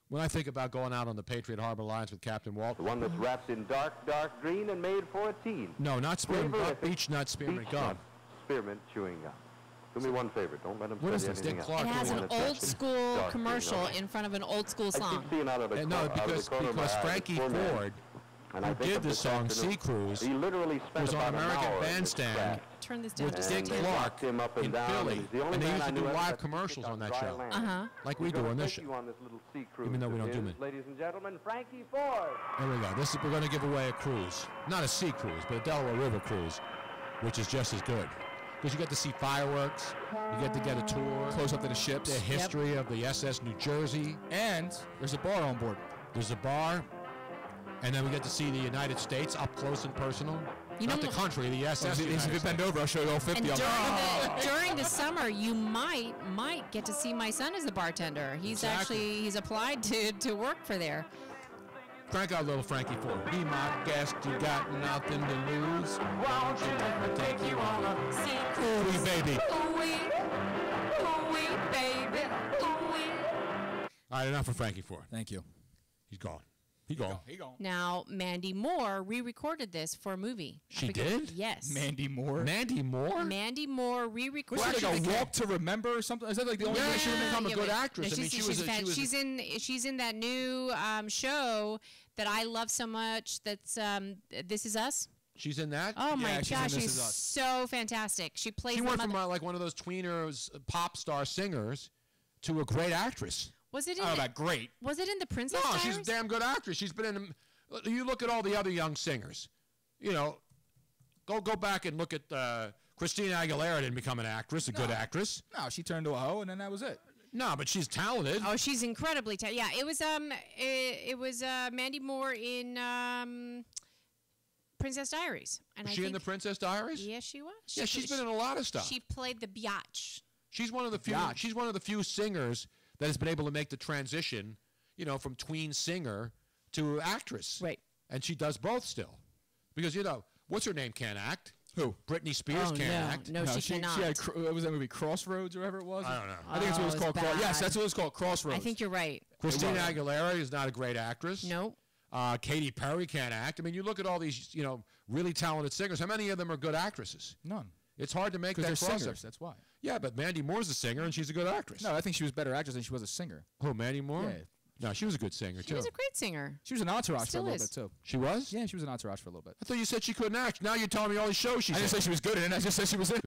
Speaker 4: When I think about going out on the Patriot Harbor Lines with Captain Walt.
Speaker 20: The one that's wrapped in dark green and made for a teen.
Speaker 4: No, not spearmint,
Speaker 20: Flavor
Speaker 4: not
Speaker 20: if it's
Speaker 4: beech nut spearmint
Speaker 20: beech
Speaker 4: gum.
Speaker 20: nut Spearmint chewing gum. Do me one favor. Don't let them
Speaker 4: What is
Speaker 20: study
Speaker 4: this,
Speaker 20: anything
Speaker 4: Dick
Speaker 20: else.
Speaker 4: Clark?
Speaker 9: It has
Speaker 4: the
Speaker 9: an
Speaker 4: one that's
Speaker 9: old school
Speaker 20: dark green,
Speaker 9: commercial
Speaker 20: okay.
Speaker 9: in front of an old school
Speaker 20: I
Speaker 9: song.
Speaker 20: keep seeing out of the
Speaker 4: No,
Speaker 20: out of the corner of my
Speaker 4: because
Speaker 20: eye,
Speaker 4: Frankie
Speaker 20: poor man.
Speaker 4: Ford,
Speaker 20: And I
Speaker 4: who
Speaker 20: think
Speaker 4: did
Speaker 20: of
Speaker 4: this song,
Speaker 20: afternoon.
Speaker 4: Sea Cruise,
Speaker 20: He literally spent
Speaker 4: was on
Speaker 20: about an
Speaker 4: American
Speaker 20: hour in this
Speaker 4: Bandstand
Speaker 20: crack.
Speaker 9: Turn this down
Speaker 4: with
Speaker 9: just a
Speaker 4: Dick
Speaker 9: little bit.
Speaker 4: Clark
Speaker 20: him up and
Speaker 4: in
Speaker 20: down,
Speaker 4: Philly,
Speaker 20: and he's the only
Speaker 4: and they
Speaker 20: man
Speaker 4: used
Speaker 20: I
Speaker 4: to do
Speaker 20: knew ever
Speaker 4: live
Speaker 20: had to
Speaker 4: commercials
Speaker 20: stick
Speaker 4: on that
Speaker 20: dry
Speaker 4: show,
Speaker 20: land.
Speaker 4: like we
Speaker 20: He's
Speaker 4: do
Speaker 20: gonna
Speaker 4: on this
Speaker 20: take
Speaker 4: show.
Speaker 20: you on this little sea cruise
Speaker 4: Even though we
Speaker 20: of
Speaker 4: don't do
Speaker 20: his,
Speaker 4: it.
Speaker 20: Ladies and gentlemen, Frankie Ford.
Speaker 4: There we go. We're going to give away a cruise. Not a sea cruise, but a Delaware River cruise, which is just as good. Because you get to see fireworks, you get to get a tour.
Speaker 7: Close up to the ships.
Speaker 4: The history of the SS New Jersey.
Speaker 7: And there's a bar on board.
Speaker 4: There's a bar. And then we get to see the United States up close and personal.
Speaker 9: You
Speaker 4: Not
Speaker 9: know
Speaker 4: the country, the SS
Speaker 7: If
Speaker 4: United
Speaker 7: you bend
Speaker 4: States.
Speaker 7: over, I'll show you all 50
Speaker 9: And
Speaker 7: of them.
Speaker 9: during the summer, you might get to see my son as a bartender. He's
Speaker 4: Exactly.
Speaker 9: he's applied to work for there.
Speaker 4: Crank out little Frankie Ford. Be my guest, you got nothing to lose.
Speaker 16: Won't you let me take you on a sea cruise?
Speaker 4: Ooh, baby.
Speaker 16: Ooh-wee, baby, ooh-wee.
Speaker 4: All right, enough of Frankie Ford.
Speaker 7: Thank you.
Speaker 4: He's gone. He gone.
Speaker 9: Now, Mandy Moore re-recorded this for a movie. I
Speaker 4: She
Speaker 9: forget-
Speaker 4: did?
Speaker 9: Yes.
Speaker 7: Mandy Moore.
Speaker 4: Mandy Moore?
Speaker 9: Mandy Moore re-recorded.
Speaker 7: Like a Walk to Remember or something? Is that like the only
Speaker 4: Yeah,
Speaker 7: way
Speaker 4: she would become a good
Speaker 9: but-
Speaker 4: actress.
Speaker 9: no,
Speaker 4: I mean,
Speaker 9: she's,
Speaker 4: she was
Speaker 9: she's
Speaker 4: a- she was a-
Speaker 9: she's in that new show that I love so much. That's This Is Us.
Speaker 4: She's in that?
Speaker 9: Oh my
Speaker 4: Yeah, she's in
Speaker 9: gosh,
Speaker 4: This
Speaker 9: she's
Speaker 4: Is Us.
Speaker 9: so fantastic. She plays.
Speaker 4: She
Speaker 9: the
Speaker 4: went from
Speaker 9: mother-
Speaker 4: like one of those tweeners pop star singers to a great actress.
Speaker 9: Was it in?
Speaker 7: Oh,
Speaker 9: the,
Speaker 7: about great.
Speaker 9: Was it in the Princess
Speaker 4: No,
Speaker 9: Diaries?
Speaker 4: she's a damn good actress. She's been in. You look at all the other young singers. You know, go back and look at Christina Aguilera. Didn't become an actress, a good actress.
Speaker 7: No, she turned to a hoe, and then that was it.
Speaker 4: No, but she's talented.
Speaker 9: Oh, she's incredibly talented. Yeah, it was Mandy Moore in Princess Diaries. And
Speaker 4: Was
Speaker 9: I
Speaker 4: she in
Speaker 9: think,
Speaker 4: the Princess Diaries?
Speaker 9: Yes, she was.
Speaker 4: Yeah, she's been in a lot of stuff.
Speaker 9: She played the biatch.
Speaker 4: She's one of the few.
Speaker 7: Yeah.
Speaker 4: She's one of the few singers that has been able to make the transition, you know, from tween singer to actress.
Speaker 9: Right.
Speaker 4: And she does both still, because what's her name can't act.
Speaker 7: Who?
Speaker 4: Britney Spears
Speaker 9: Oh,
Speaker 4: can't
Speaker 9: no.
Speaker 4: act.
Speaker 9: No, she cannot.
Speaker 7: She had, what was that movie, Crossroads or whatever it was?
Speaker 4: I don't know.
Speaker 7: I think it's what
Speaker 9: Oh,
Speaker 7: it's
Speaker 9: it
Speaker 7: called.
Speaker 9: was
Speaker 7: Yes,
Speaker 9: bad.
Speaker 7: that's what it's called, Crossroads.
Speaker 9: I think you're right.
Speaker 4: Christina Aguilera is not a great actress.
Speaker 9: No.
Speaker 4: Katy Perry can't act. I mean, you look at all these, really talented singers. How many of them are good actresses?
Speaker 7: None.
Speaker 4: It's hard to make that
Speaker 7: Because they're
Speaker 4: crossover.
Speaker 7: singers, that's why.
Speaker 4: Yeah, but Mandy Moore's a singer, and she's a good actress.
Speaker 7: No, I think she was a better actress than she was a singer.
Speaker 4: Who, Mandy Moore?
Speaker 7: Yeah.
Speaker 4: No, she was a good singer,
Speaker 9: She
Speaker 4: too.
Speaker 9: was a great singer.
Speaker 7: She was an entourage
Speaker 9: Still
Speaker 7: for a little
Speaker 9: is.
Speaker 7: bit, too.
Speaker 4: She was?
Speaker 7: Yeah, she was an entourage for a little bit.
Speaker 4: I thought you said she couldn't act. Now you're telling me all these shows she's
Speaker 7: I didn't
Speaker 4: in.
Speaker 7: say she was good in it. I just said she was in it.